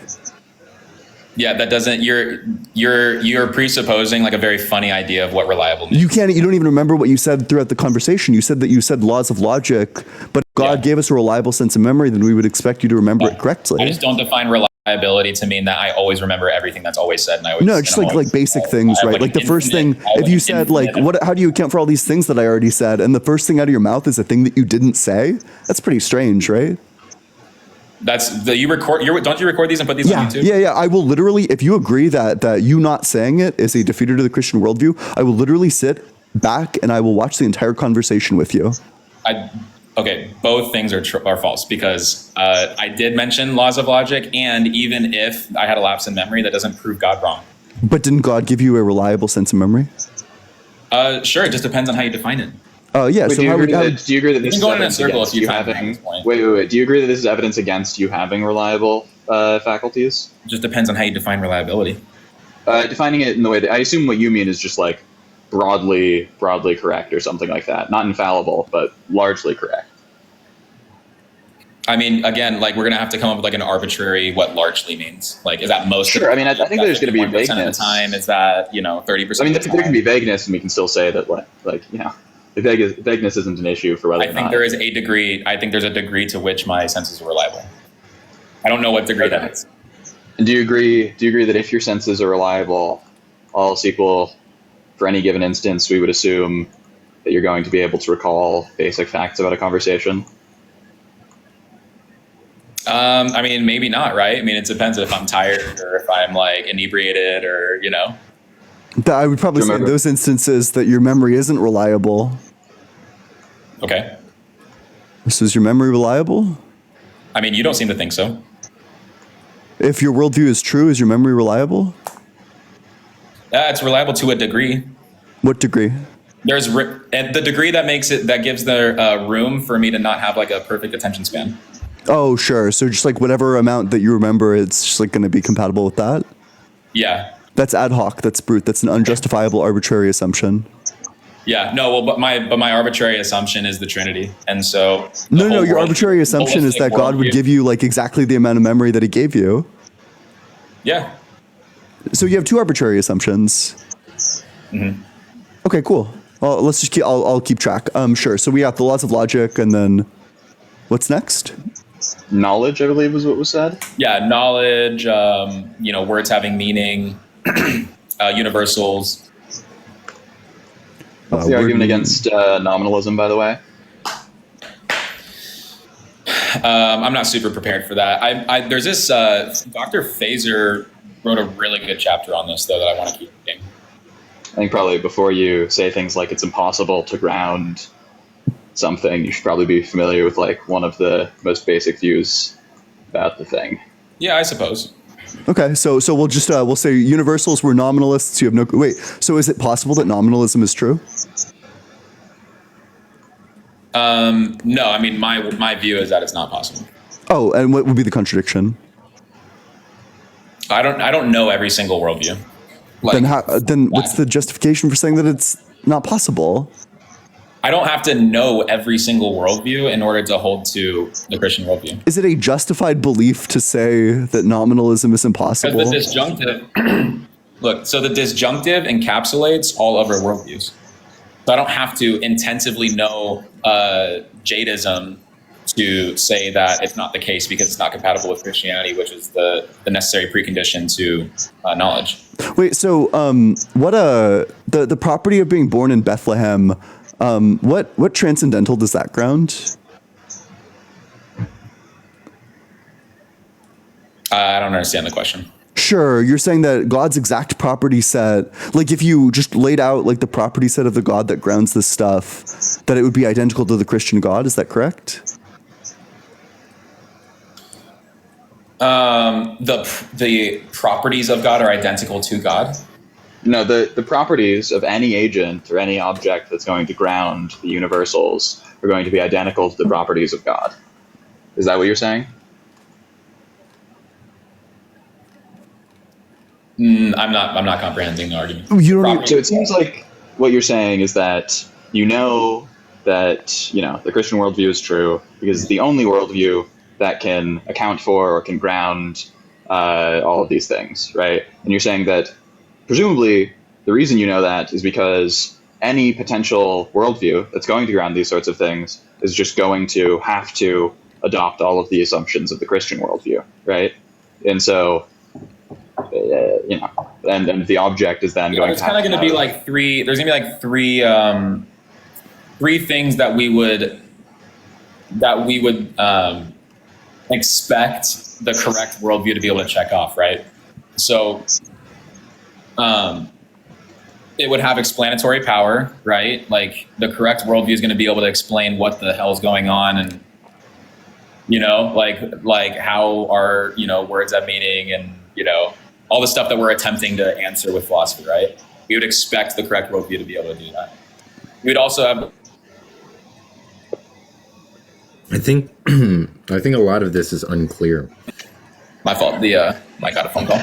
Yeah, that doesn't. You're presupposing like a very funny idea of what reliable means. You don't even remember what you said throughout the conversation. You said that you said laws of logic, but God gave us a reliable sense of memory, then we would expect you to remember it correctly. I just don't define reliability to mean that I always remember everything that's always said, and I always. No, just like basic things, right? Like the first thing, if you said like, how do you account for all these things that I already said, and the first thing out of your mouth is a thing that you didn't say? That's pretty strange, right? Don't you record these and put these on YouTube? Yeah. I will literally, if you agree that you not saying it is a defeater to the Christian worldview, I will literally sit back and I will watch the entire conversation with you. Okay, both things are false because I did mention laws of logic, and even if I had a lapse in memory, that doesn't prove God wrong. But didn't God give you a reliable sense of memory? Sure, it just depends on how you define it. Yeah. Wait, so do you agree that this is evidence against you having? Wait. Do you agree that this is evidence against you having reliable faculties? It just depends on how you define reliability. Defining it in the way that I assume what you mean is just like broadly correct or something like that. Not infallible, but largely correct. I mean, again, like we're gonna have to come up with like an arbitrary what largely means. Like, is that most? Sure. Of I mean, I think there's going to be 51% of the vagueness. time. Is that 30%? I mean, of the there can time? be vagueness, and we can still say that, the vagueness isn't an issue for whether I or think not. there is a degree. I think there's a degree to which my senses are reliable. I don't know what degree that is. And do you agree that if your senses are reliable, all else equal, for any given instance, we would assume that you're going to be able to recall basic facts about a conversation? I mean, maybe not, right? I mean, it depends if I'm tired or if I'm like inebriated or. I would probably say in those instances that your memory isn't reliable. Okay. So is your memory reliable? I mean, you don't seem to think so. If your worldview is true, is your memory reliable? It's reliable to a degree. What degree? And the degree that gives the room for me to not have like a perfect attention span. Oh, sure. So just like whatever amount that you remember, it's just like going to be compatible with that? Yeah. That's ad hoc. That's brute. That's an unjustifiable, arbitrary assumption. Yeah. No. Well, but my arbitrary assumption is the Trinity, and so No. Your arbitrary assumption is that God would give you like exactly the amount of memory that He gave you. Yeah. So you have two arbitrary assumptions. Mm-hmm. Okay. Cool. Well, let's just keep. I'll keep track. Sure. So we have the laws of logic, and then what's next? Knowledge, I believe, was what was said. Yeah. Knowledge. Words having meaning. Universals. What's the argument against nominalism, by the way? I'm not super prepared for that. There's this Dr. Fazer wrote a really good chapter on this, though, that I want to keep reading. I think probably before you say things like it's impossible to ground something, you should probably be familiar with like one of the most basic views about the thing. Yeah, I suppose. Okay, so we'll just we'll say universals were nominalists. You have no wait. So is it possible that nominalism is true? No, I mean my view is that it's not possible. Oh, and what would be the contradiction? I don't know every single worldview. Then what's the justification for saying that it's not possible? I don't have to know every single worldview in order to hold to the Christian worldview. Is it a justified belief to say that nominalism is impossible? Because the disjunctive, look, so the disjunctive encapsulates all other worldviews. So I don't have to intensively know Jadism to say that it's not the case because it's not compatible with Christianity, which is the necessary precondition to knowledge. Wait, so what the property of being born in Bethlehem? What transcendental does that ground? I don't understand the question. Sure, you're saying that God's exact property set, like if you just laid out like the property set of the God that grounds this stuff, that it would be identical to the Christian God. Is that correct? The properties of God are identical to God. No, the properties of any agent or any object that's going to ground the universals are going to be identical to the properties of God. Is that what you're saying? I'm not comprehending the argument. So it seems like what you're saying is that you know that the Christian worldview is true because it's the only worldview that can account for or can ground all of these things, right? And you're saying that presumably the reason you know that is because any potential worldview that's going to ground these sorts of things is just going to have to adopt all of the assumptions of the Christian worldview, right? And so and the object is then going to have to. It's kind of going to be like three. There's going to be like three things that we would expect the correct worldview to be able to check off, right? So, it would have explanatory power, right? Like the correct worldview is going to be able to explain what the hell is going on, and like how are words have meaning, and all the stuff that we're attempting to answer with philosophy, right? We would expect the correct worldview to be able to do that. We'd also have. I think a lot of this is unclear. My fault. I got a phone call.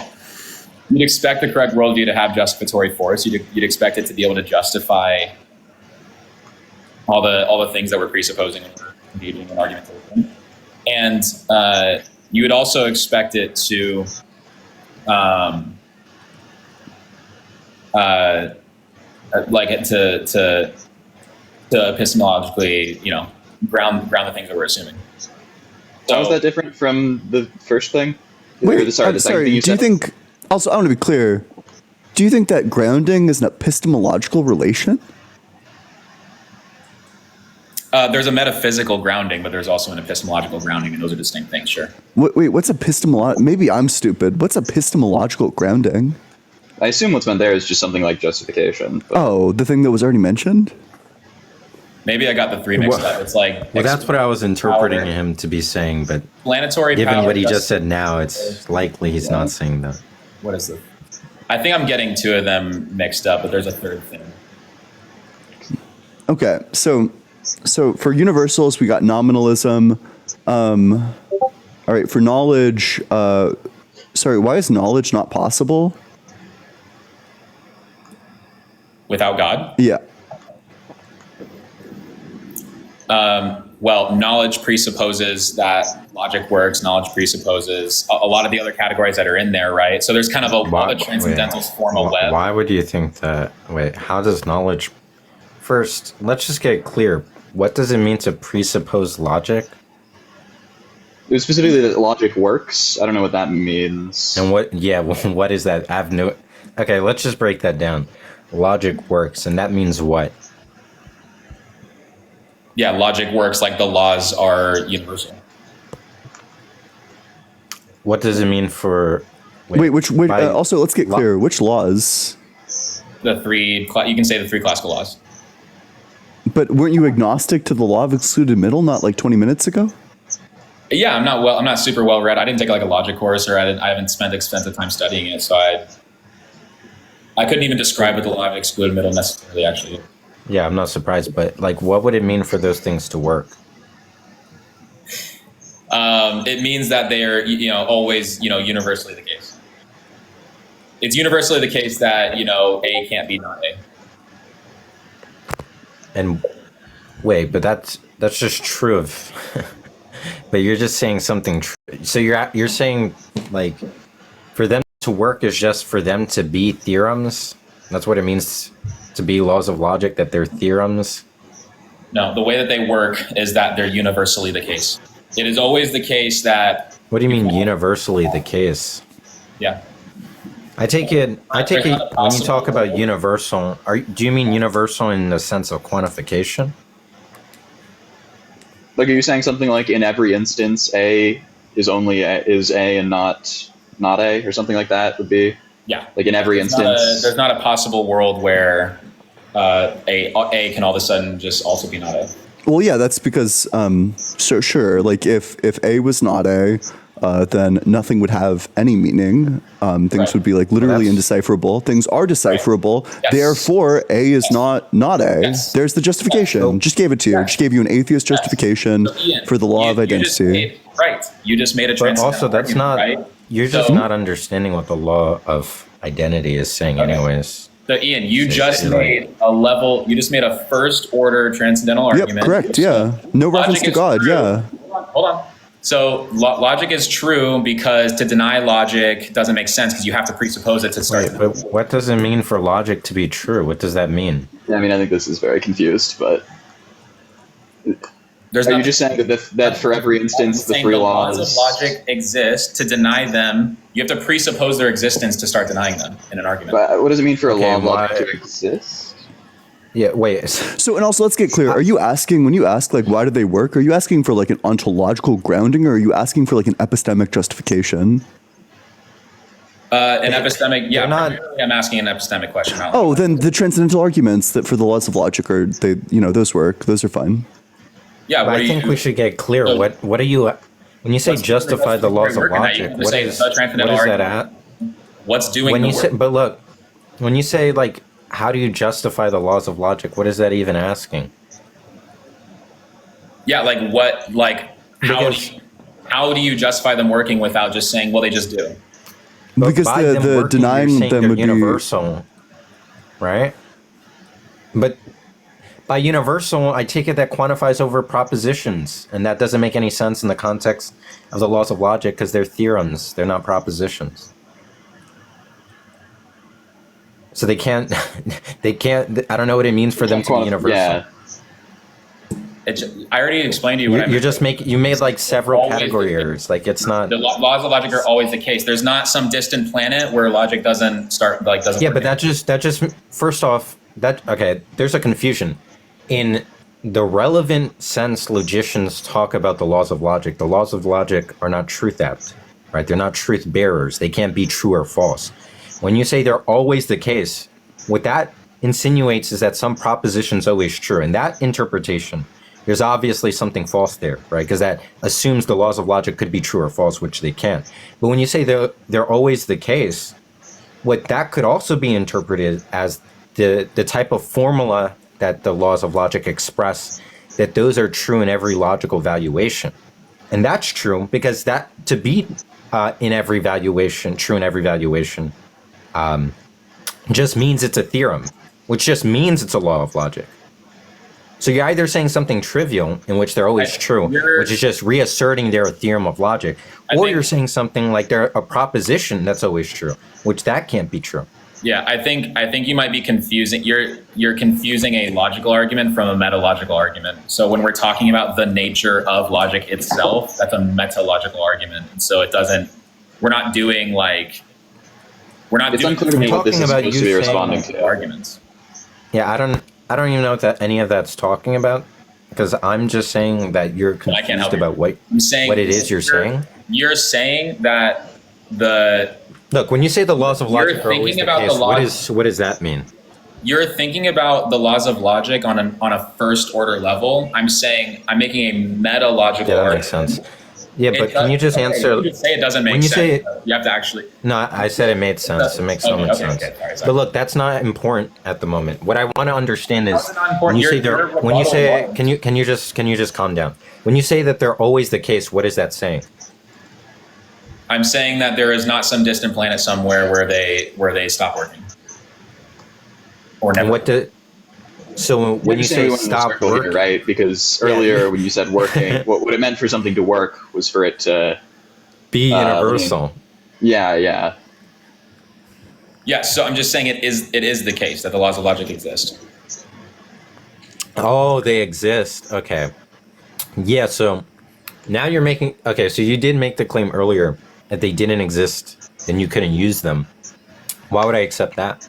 You'd expect the correct worldview to have justificatory force. You'd expect it to be able to justify all the things that we're presupposing when we're engaging in argumentation. And you would also expect it to like it to epistemologically, ground the things that we're assuming. So, How is that different from the first thing? Wait, Or the second thing sorry. you Do you said? think? Also, I want to be clear. Do you think that grounding is an epistemological relation? there's a metaphysical grounding, but there's also an epistemological grounding, and those are distinct things. Sure. Wait, what's epistemological? Maybe I'm stupid. What's epistemological grounding? I assume what's meant there is just something like justification. But Oh, the thing that was already mentioned? Maybe I got the three mixed up. It's like Well, that's what I was interpreting power. him to be saying, but Explanatory given power. what he just said now, it's likely he's not saying that. What is it? I think I'm getting two of them mixed up, but there's a third thing. Okay, so for universals, we got nominalism. All right, for knowledge, sorry, why is knowledge not possible? Without God? Yeah. Well, knowledge presupposes that logic works. Knowledge presupposes a lot of the other categories that are in there, right? So there's kind of all the transcendentals form a web. Why would you think that? Wait, how does knowledge... First, let's just get clear. What does it mean to presuppose logic? it was specifically that logic works. I don't know what that means. And what, yeah, what is that? I have no... Okay, let's just break that down. Logic works, and that means what? Yeah, logic works like the laws are universal. What does it mean for... Wait, by- also, let's get clear. Which laws? The three, you can say the three classical laws. But weren't you agnostic to the law of excluded middle not like 20 minutes ago? Yeah, I'm not super well read. I didn't take like a logic course, or I haven't spent extensive time studying it, so I couldn't even describe what the law of excluded middle necessarily actually is. Yeah, I'm not surprised, but like, what would it mean for those things to work? It means that they are, always, universally the case. It's universally the case that, A can't be not A. And wait, but that's just true of... But you're just saying something so you're saying, like, for them to work is just for them to be theorems? That's what it means to be laws of logic, that they're theorems? No, the way that they work is that they're universally the case. It is always the case that... What do you mean universally the case? Yeah. I take it when you talk about universal, do you mean universal in the sense of quantification? Like, are you saying something like in every instance A is A and not A, or something like that would be? Yeah. Like in every instance. There's not a possible world where A can all of a sudden just also be not A. Well, yeah, that's because, sure, like if A was not A, then nothing would have any meaning. Things Right. would be like literally That's- indecipherable. Things are decipherable. Yes. Therefore, A is not A. Yes. There's the justification. Just gave it to you. Just gave you an atheist justification So, Ian, for the law of identity. You just made a But transcendental also, that's argument, not... right? You're just So- not understanding what the law of identity is saying anyways. So Ian, you just you're made you just made a first order transcendental Yep, argument. correct. Yeah. No Logic reference to is God. true. Yeah. Hold on. So logic is true because to deny logic doesn't make sense because you have to presuppose it to start. Wait, but what does it mean for logic to be true? What does that mean? I mean, I think this is very confused, but There's are you not- just saying that for every instance the saying three the laws... of logic exist. To deny them, you have to presuppose their existence to start denying them in an argument. But what does it mean for a Okay, law of logic why- to exist? Yeah, wait. So, and also, let's get clear. Are you asking, when you ask, like, why do they work, are you asking for, like, an ontological grounding, or are you asking for, like, an epistemic justification? An epistemic, yeah, they're not- primarily I'm asking an epistemic question. Not Oh, then the transcendental arguments that for the laws of logic are, those work. Those are fine. yeah. But I think we should get clear. So- What are you... When you say What's- justify the laws of working at? logic, You what say is the transcendental that argument. at? What's doing When the you say, work? but look, when you say, like, how do you justify the laws of logic? What is that even asking? Yeah, like what? Like Because- how do you justify them working without just saying, well, they just do? But Because by the them working, you're denying saying them they're would be- universal, right? But by universal, I take it that quantifies over propositions, and that doesn't make any sense in the context of the laws of logic because they're theorems, they're not propositions. So they can't, I don't know what it means for them to be universal. Yeah. I already explained to you what I meant. You're just you made like several Always category the- errors. Like it's not. The laws of logic are always the case. There's not some distant planet where logic doesn't start, like, doesn't Yeah, work but yet. that just first off, okay, there's a confusion. In the relevant sense, logicians talk about the laws of logic. The laws of logic are not truth apt, right? They're not truth bearers. They can't be true or false. When you say they're always the case, what that insinuates is that some proposition's always true. And that interpretation, there's obviously something false there, right? Because that assumes the laws of logic could be true or false, which they can't. But when you say they're always the case, what that could also be interpreted as the type of formula that the laws of logic express, that those are true in every logical valuation. And that's true because that to be in every valuation, true in every valuation, just means it's a theorem, which just means it's a law of logic. So you're either saying something trivial, in which they're always true, which is just reasserting their theorem of logic, or you're saying something like they're a proposition that's always true, which that can't be true. Yeah, I think you might be confusing. You're confusing a logical argument from a metalogical argument. So when we're talking about the nature of logic itself, that's a metalogical argument. And so it doesn't. We're not doing like. We're not It's doing unclear to me what this is Talking about supposed to be you responding saying- to. arguments. Yeah, I don't even know what any of that's talking about, because I'm just saying that you're I can't confused help you. about what I'm saying it is you're saying. You're saying that the. Look, when you say the laws of You're logic are always thinking the about the case, laws- what does that mean? You're thinking about the laws of logic on a first order level. I'm saying I'm making a metalogical Yeah, that argument. makes sense. Yeah, It but can you just okay, answer? You just say it doesn't make when you sense. say- You have to actually. No, I said it made sense. It makes so much sense. Sorry. But look, that's not important at the moment. What I want to understand is How's it not important? when you say Your they're, when you say rebuttal can you just calm down? When you say that they're always the case, what is that saying? I'm saying that there is not some distant planet somewhere where they stop working. Or never. And what do so when you say stop here, work, right? Because earlier when you said working, what it meant for something to work was for it to. be universal? Yeah. Yeah, so I'm just saying it is the case that the laws of logic exist. Oh, they exist. Okay. Yeah, so now you're making okay, so you did make the claim earlier that they didn't exist and you couldn't use them. Why would I accept that?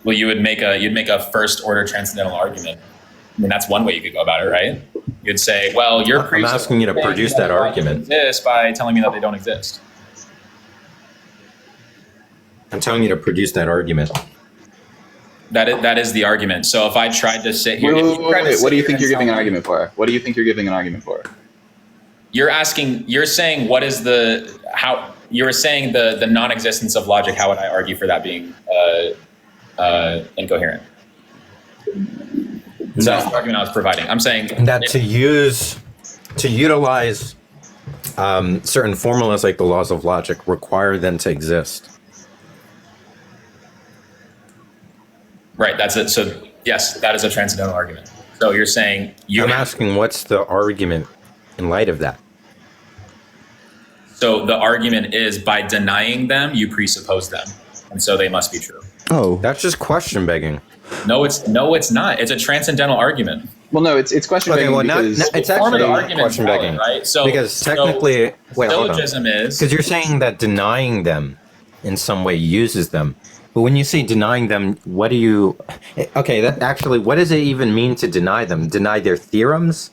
Well, you'd make a first order transcendental argument. I mean, that's one way you could go about it, right? You'd say, well, you're I'm asking you to produce that argument. exist by telling me that they don't exist. I'm telling you to produce that argument. That is the argument. So if I tried to sit here, Wait, what do you think you're giving an argument for? What do you think you're giving an argument for? You're saying what is you're saying the non-existence of logic. How would I argue for that being incoherent? So that's the argument I was providing. I'm saying That to utilize certain formulas like the laws of logic require them to exist. right. That's it. So yes, that is a transcendental argument. So you're saying I'm asking what's the argument in light of that? So the argument is by denying them, you presuppose them, and so they must be true. Oh, That's just question begging. No, it's not. It's a transcendental argument. Well, no, it's question begging because it's The form of actually the argument is question valid, begging, right? So because technically, wait, hold on. syllogism is Because you're saying that denying them in some way uses them. But when you say denying them, what do you... Okay, that actually, what does it even mean to deny them? Deny their theorems?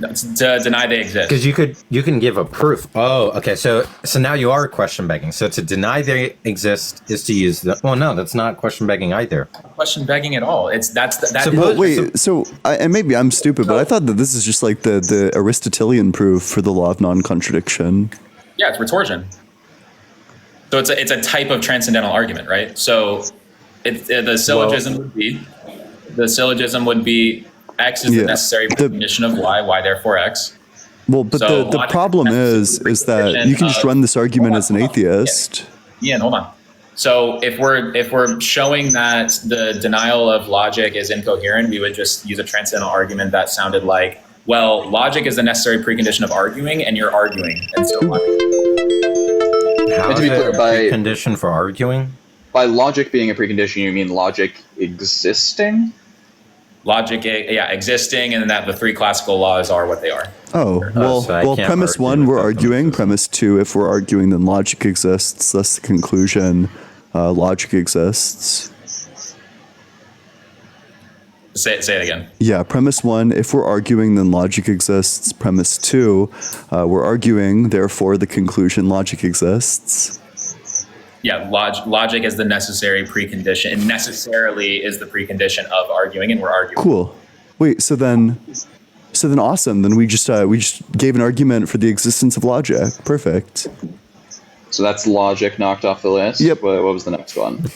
to deny they exist. Because you can give a proof. Oh, okay. So now you are question begging. So to deny they exist is to use the... Well, no, that's not question begging either. Question begging at all. Suppose- wait. So, and maybe I'm stupid, but I thought that this is just like the Aristotelian proof for the law of non-contradiction. Yeah, it's retorsion. So it's a type of transcendental argument, right? So the syllogism would be X is Yeah. the necessary condition of Y therefore X. Well, but So the logic problem has is that you can just run this argument as an atheist. Ian, hold on. So if we're showing that the denial of logic is incoherent, we would just use a transcendental argument that sounded like, well, logic is the necessary precondition of arguing, and you're arguing, and so on. How And is to be it clear, a precondition for arguing? By logic being a precondition, you mean logic existing? Logic, yeah, existing, and that the three classical laws are what they are. Oh, well, so I can't premise argue one, with we're that arguing. premise. Premise two, if we're arguing, then logic exists. That's the conclusion. Logic exists. Say it again. Yeah, premise one, if we're arguing, then logic exists. Premise two, we're arguing, therefore the conclusion logic exists. Yeah, logic is the necessary precondition, and necessarily is the precondition of arguing, and we're arguing. Cool. Wait, so then awesome. Then we just gave an argument for the existence of logic. Perfect. So that's logic knocked off the list. Yep. What was the next one?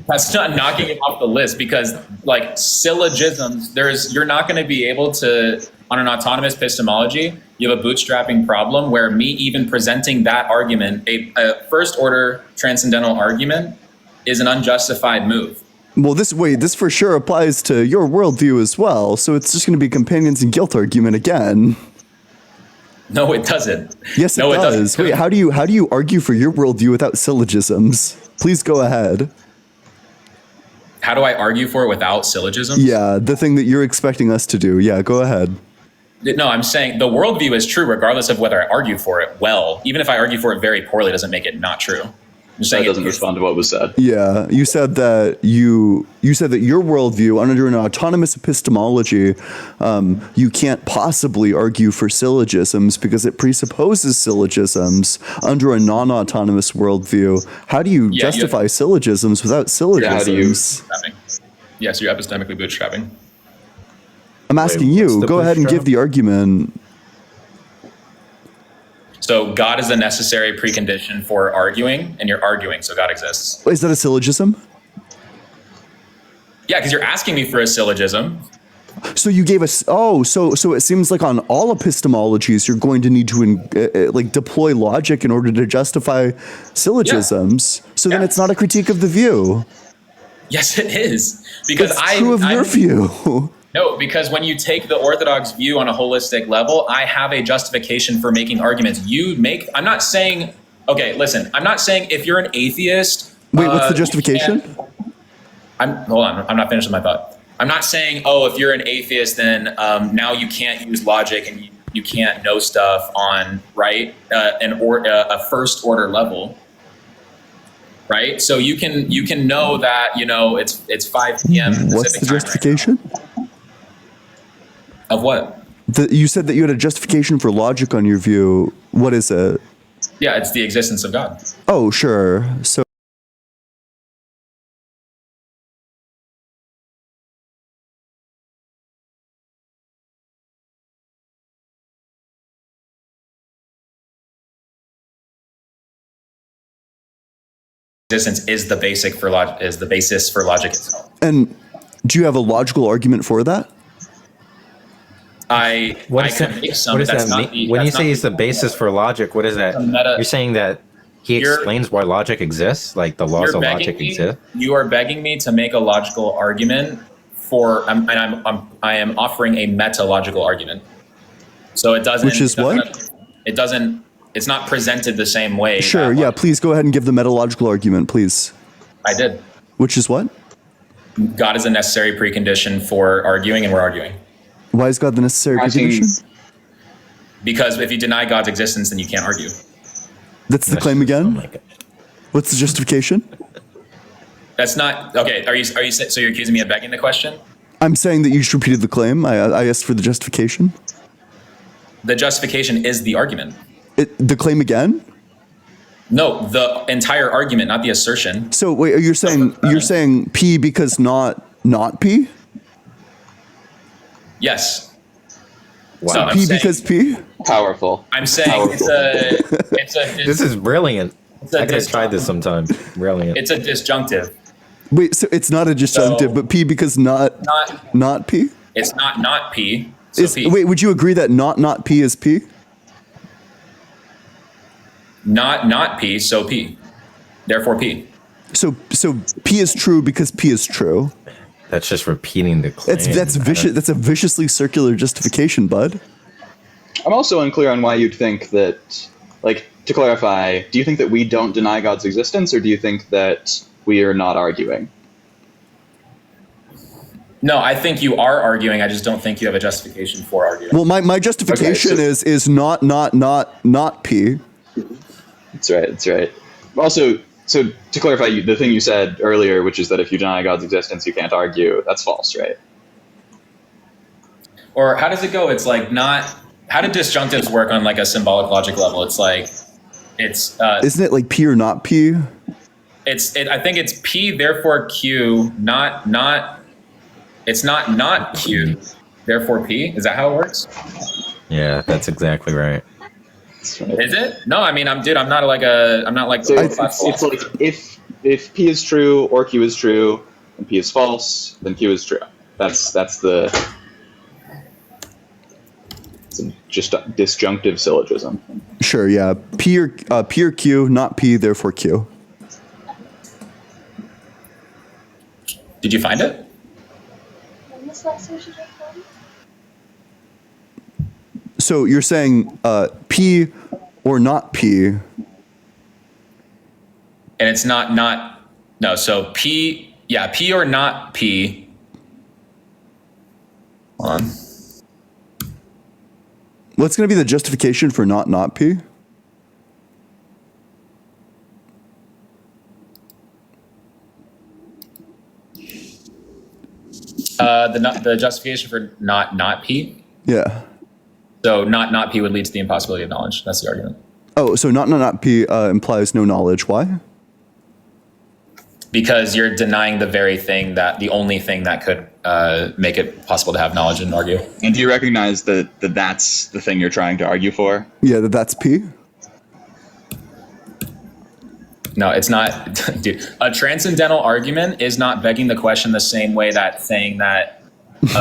That's not knocking it off the list, because like syllogisms, you're not going to be able to, on an autonomous epistemology, you have a bootstrapping problem where me even presenting that argument, a first order transcendental argument, is an unjustified move. Well, this for sure applies to your worldview as well. So it's just going to be companions and guilt argument again. No, it doesn't. Yes, it No, does. doesn't. Wait, how do you argue for your worldview without syllogisms? Please go ahead. How do I argue for it without syllogisms? Yeah, the thing that you're expecting us to do. Yeah, go ahead. No, I'm saying the worldview is true regardless of whether I argue for it well. Even if I argue for it very poorly, doesn't make it not true. I'm That saying doesn't respond to what was said. Yeah, you said that your worldview under an autonomous epistemology, you can't possibly argue for syllogisms because it presupposes syllogisms under a non-autonomous worldview. How do you justify syllogisms without syllogisms? how do you- Yes, you're epistemically bootstrapping. I'm asking Wait, what's you. the Go ahead and bootstrap? give the argument. So God is a necessary precondition for arguing, and you're arguing, so God exists. Is that a syllogism? Yeah, because you're asking me for a syllogism. So you gave us. Oh, so it seems like on all epistemologies, you're going to need to like deploy logic in order to justify syllogisms. So then Yeah. it's not a critique of the view. Yes, it is. Because It's true of your view. No, because when you take the orthodox view on a holistic level, I have a justification for making arguments. I'm not saying, okay, listen, I'm not saying if you're an atheist. Wait, what's the you justification? hold on, I'm not finished with my thought. I'm not saying, if you're an atheist, then now you can't use logic and you can't know stuff on, right, a first order level. Right? So you can know that, it's 5 p.m. What's the Pacific time right justification? now. Of what? You said that you had a justification for logic on your view. What is it? Yeah, it's the existence of God. Oh, sure. So Existence is the basis for logic itself. and do you have a logical argument for that? I could make some, What does but that's that not mean? the- When you that's say not he's the basis for logic, what is that? The meta- You're saying that he You're- explains why logic exists, like the laws of logic exist. You are begging me to make a logical argument for, I am offering a meta-logical argument. So it doesn't. Which is what? It doesn't. It's not presented the same way. Sure. that Yeah. logic- Please go ahead and give the metalogical argument, please. I did. Which is what? God is a necessary precondition for arguing, and we're arguing. Why is God the necessary Asking- precondition? Because if you deny God's existence, then you can't argue. That's the claim Oh again. my God. What's the justification? That's not okay. Are you so you're accusing me of begging the question? I'm saying that you just repeated the claim. I asked for the justification. The justification is the argument. The claim again? No, the entire argument, not the assertion. So wait, you're saying P because not P? Yes. Wow. So I'm P saying- because P? Powerful. I'm saying it's a This is brilliant. It's a I gotta try this sometime. Brilliant. it's a disjunctive. Wait, so it's not a disjunctive, So- but P because not P? It's not P. So P. Wait, would you agree that not P is P? Not P. So P. Therefore P. So P is true because P is true. That's just repeating the claim. That's vicious. That's a viciously circular justification, bud. I'm also unclear on why you'd think that, like, to clarify, do you think that we don't deny God's existence, or do you think that we are not arguing? No, I think you are arguing. I just don't think you have a justification for arguing. Well, my justification Okay, so- is not P. That's right. That's right. Also, so to clarify, the thing you said earlier, which is that if you deny God's existence, you can't argue, that's false, right? Or how does it go? It's like not. How do disjunctives work on like a symbolic logic level? It's like it's. Isn't it like P or not P? I think it's P, therefore Q, not. It's not Q, therefore P. Is that how it works? Yeah, that's exactly right. That's right. Is it? No, I mean, I'm not like. So it's like if P is true or Q is true and P is false, then Q is true. That's the. It's just a disjunctive syllogism. Sure, yeah. P or Q, not P, therefore Q. Did you find it? So you're saying P or not P? And it's not no. So P, yeah, P or not P. Hold on. What's going to be the justification for not P? The justification for not P. Yeah. So not P would lead to the impossibility of knowledge. That's the argument. Oh, so not P implies no knowledge. Why? Because you're denying the only thing that could make it possible to have knowledge and argue. And do you recognize that that's the thing you're trying to argue for? Yeah, that's P. No, it's not. Dude, a transcendental argument is not begging the question the same way that saying that. You're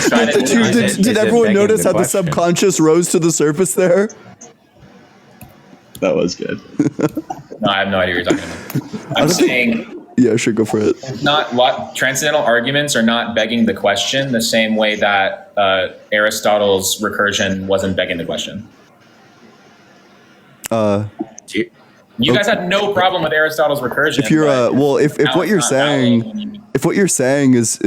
trying to deny it. Did it everyone begging notice the how the question? subconscious rose to the surface there? That was good. No, I have no idea what you're talking about. I'm saying Yeah, sure, go for it. not what transcendental arguments are not begging the question the same way that Aristotle's recursion wasn't begging the question. You guys had no problem with Aristotle's recursion. If you're but if now what it's you're not saying valid. if what you're saying is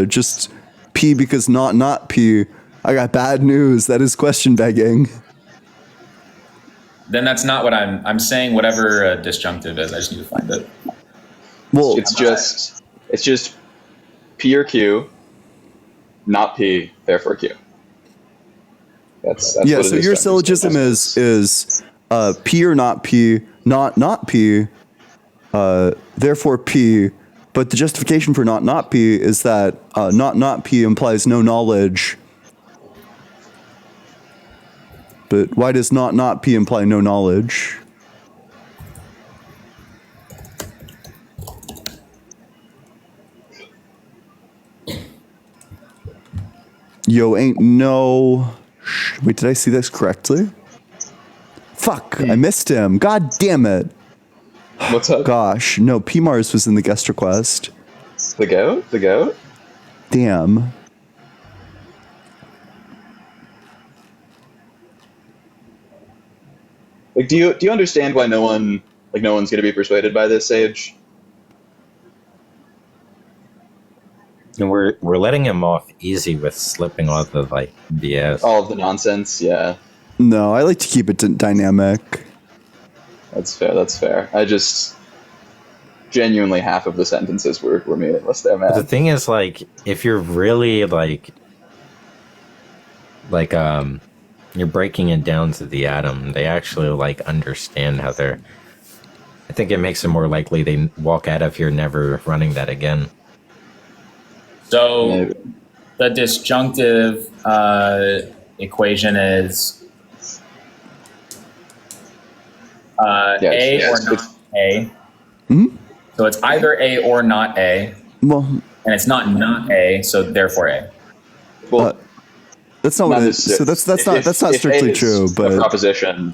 just P because not P, I got bad news. That is question begging. Then that's not what I'm saying. Whatever disjunctive is, I just need to find it. Well, It's just P or Q, not P, therefore Q. That's yeah. what So it is. your syllogism is P or not P, not P, therefore P. But the justification for not P is that not P implies no knowledge. But why does not P imply no knowledge? Yo, ain't no... Wait, did I see this correctly? Fuck, I missed him. God damn it. What's up? Gosh, no, P Mars was in the guest request. The goat? The goat? Damn. Like, do you understand why no one's gonna be persuaded by this, Sage? And we're letting him off easy with slipping all the like BS. All of the nonsense, yeah. No, I like to keep it dynamic. That's fair, that's fair. I just genuinely half of the sentences were meaningless there, man. But the thing is, like, if you're really like you're breaking it down to the atom, they actually like understand how they're. I think it makes it more likely they walk out of here never running that again. So Maybe. the disjunctive equation is Yes, A yes, or not A. Hmm? So it's either A or not A, Well, and it's not A, so therefore A. Well, that's not what it is. necessar- So that's not if strictly A is true, a but proposition.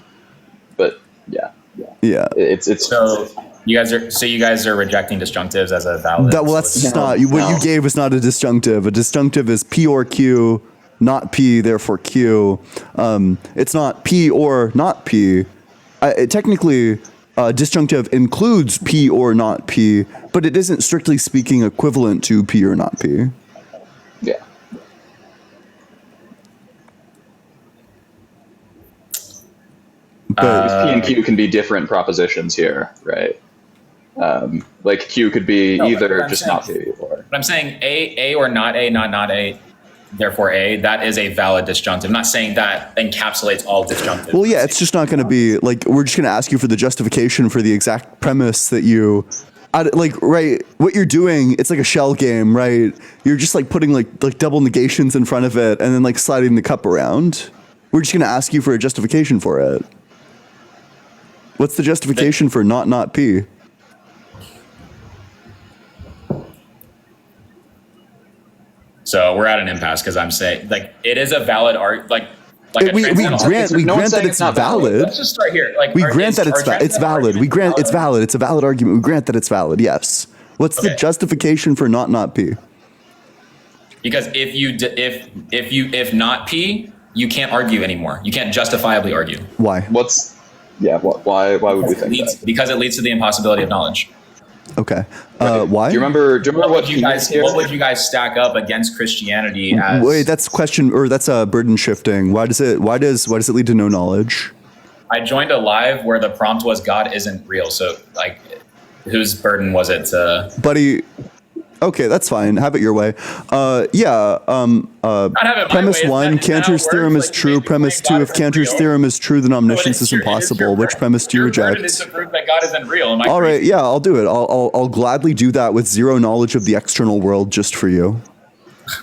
But yeah, yeah. it's So You guys are rejecting disjunctives as a valid. That, well, that's just No, not what no. you gave was not a disjunctive. A disjunctive is P or Q, not P, therefore Q. It's not P or not P. Technically, disjunctive includes P or not P, but it isn't strictly speaking equivalent to P or not P. Yeah. But P and Q can be different propositions here, right? Like Q could be No, but either I'm just saying- not P or. But I'm saying A or not A, not A, therefore A, that is a valid disjunctive. I'm not saying that encapsulates all disjunctives. well, yeah, it's just not going to be like we're just going to ask you for the justification for the exact premise that you. Right, what you're doing, it's like a shell game, right? You're just like putting like double negations in front of it and then like sliding the cup around. We're just going to ask you for a justification for it. What's the justification for not P? So we're at an impasse because I'm saying like it is a valid We grant No one's that saying it's it's not valid. valid. Let's just start here. Like We are- grant is- that are it's transcendental valid. We arguments grant it's valid. It's a valid argument. We grant that it's valid. Yes. What's the Okay. justification for not P? Because if not P, you can't argue anymore. You can't justifiably argue. Why? Why would we think that? Because it leads to the impossibility of knowledge. Okay. Right. Why? Do you remember What what would you P guys? is here? What would you guys stack up against Christianity as? Wait, that's question or that's burden shifting. Why does it lead to no knowledge? I joined a live where the prompt was God isn't real. So like, whose burden was it to? Buddy, okay, that's fine. Have it your way. Not have it my Premise way. one, Is that Cantor's how it theorem works? is Like, true. you Premise claim two, God if Cantor's isn't real. theorem is true, then omniscience is your impossible. Which premise do you your burden reject? is to prove that God isn't real. Am I All right, crazy? yeah, I'll do it. I'll gladly do that with zero knowledge of the external world just for you.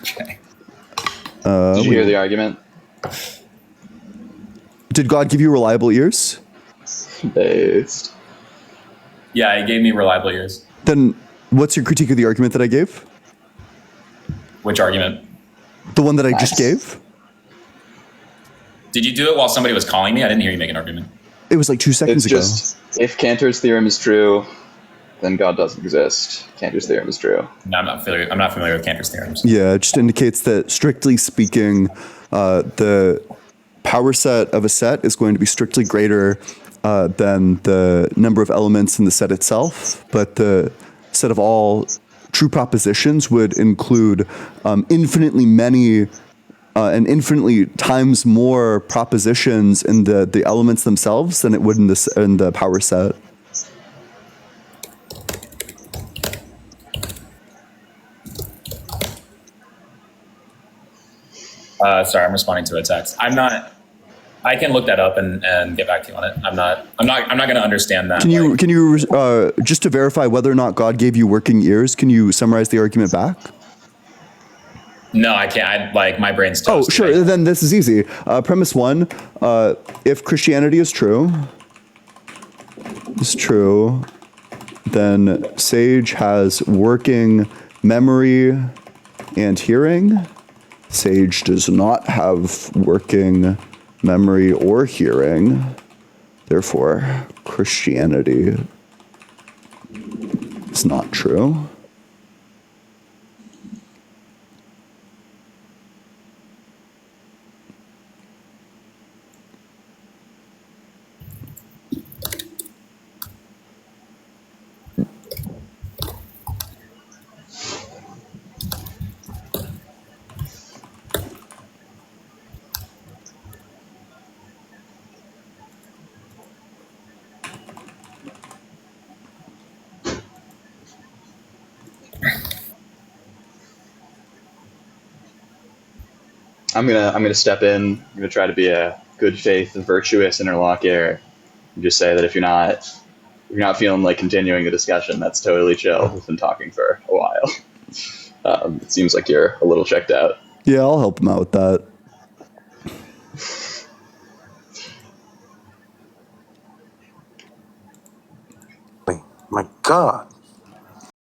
Okay. Did you hear the argument? Did God give you reliable ears? Based. Yeah, he gave me reliable ears. Then what's your critique of the argument that I gave? Which argument? The one that I just Nice. gave? Did you do it while somebody was calling me? I didn't hear you make an argument. It was like 2 seconds It's ago. just if Cantor's theorem is true, then God doesn't exist. Cantor's theorem is true. No, I'm not familiar with Cantor's theorems. Yeah, it just indicates that strictly speaking, the power set of a set is going to be strictly greater than the number of elements in the set itself, but the set of all true propositions would include infinitely many and infinitely times more propositions in the elements themselves than it would in the power set. Sorry, I'm responding to a text. I can look that up and get back to you on it. I'm not going to understand that. Can you just to verify whether or not God gave you working ears? Can you summarize the argument back? No, I can't. My brain's Oh, toast. sure. Then this is easy. Premise one: if Christianity is true, then Sage has working memory and hearing. Sage does not have working memory or hearing. Therefore, Christianity is not true. I'm gonna step in. I'm gonna try to be a good faith, virtuous interlocutor, and just say that if you're not feeling like continuing the discussion, that's totally chill. We've been talking for a while. It seems like you're a little checked out. Yeah, I'll help him out with that. My God.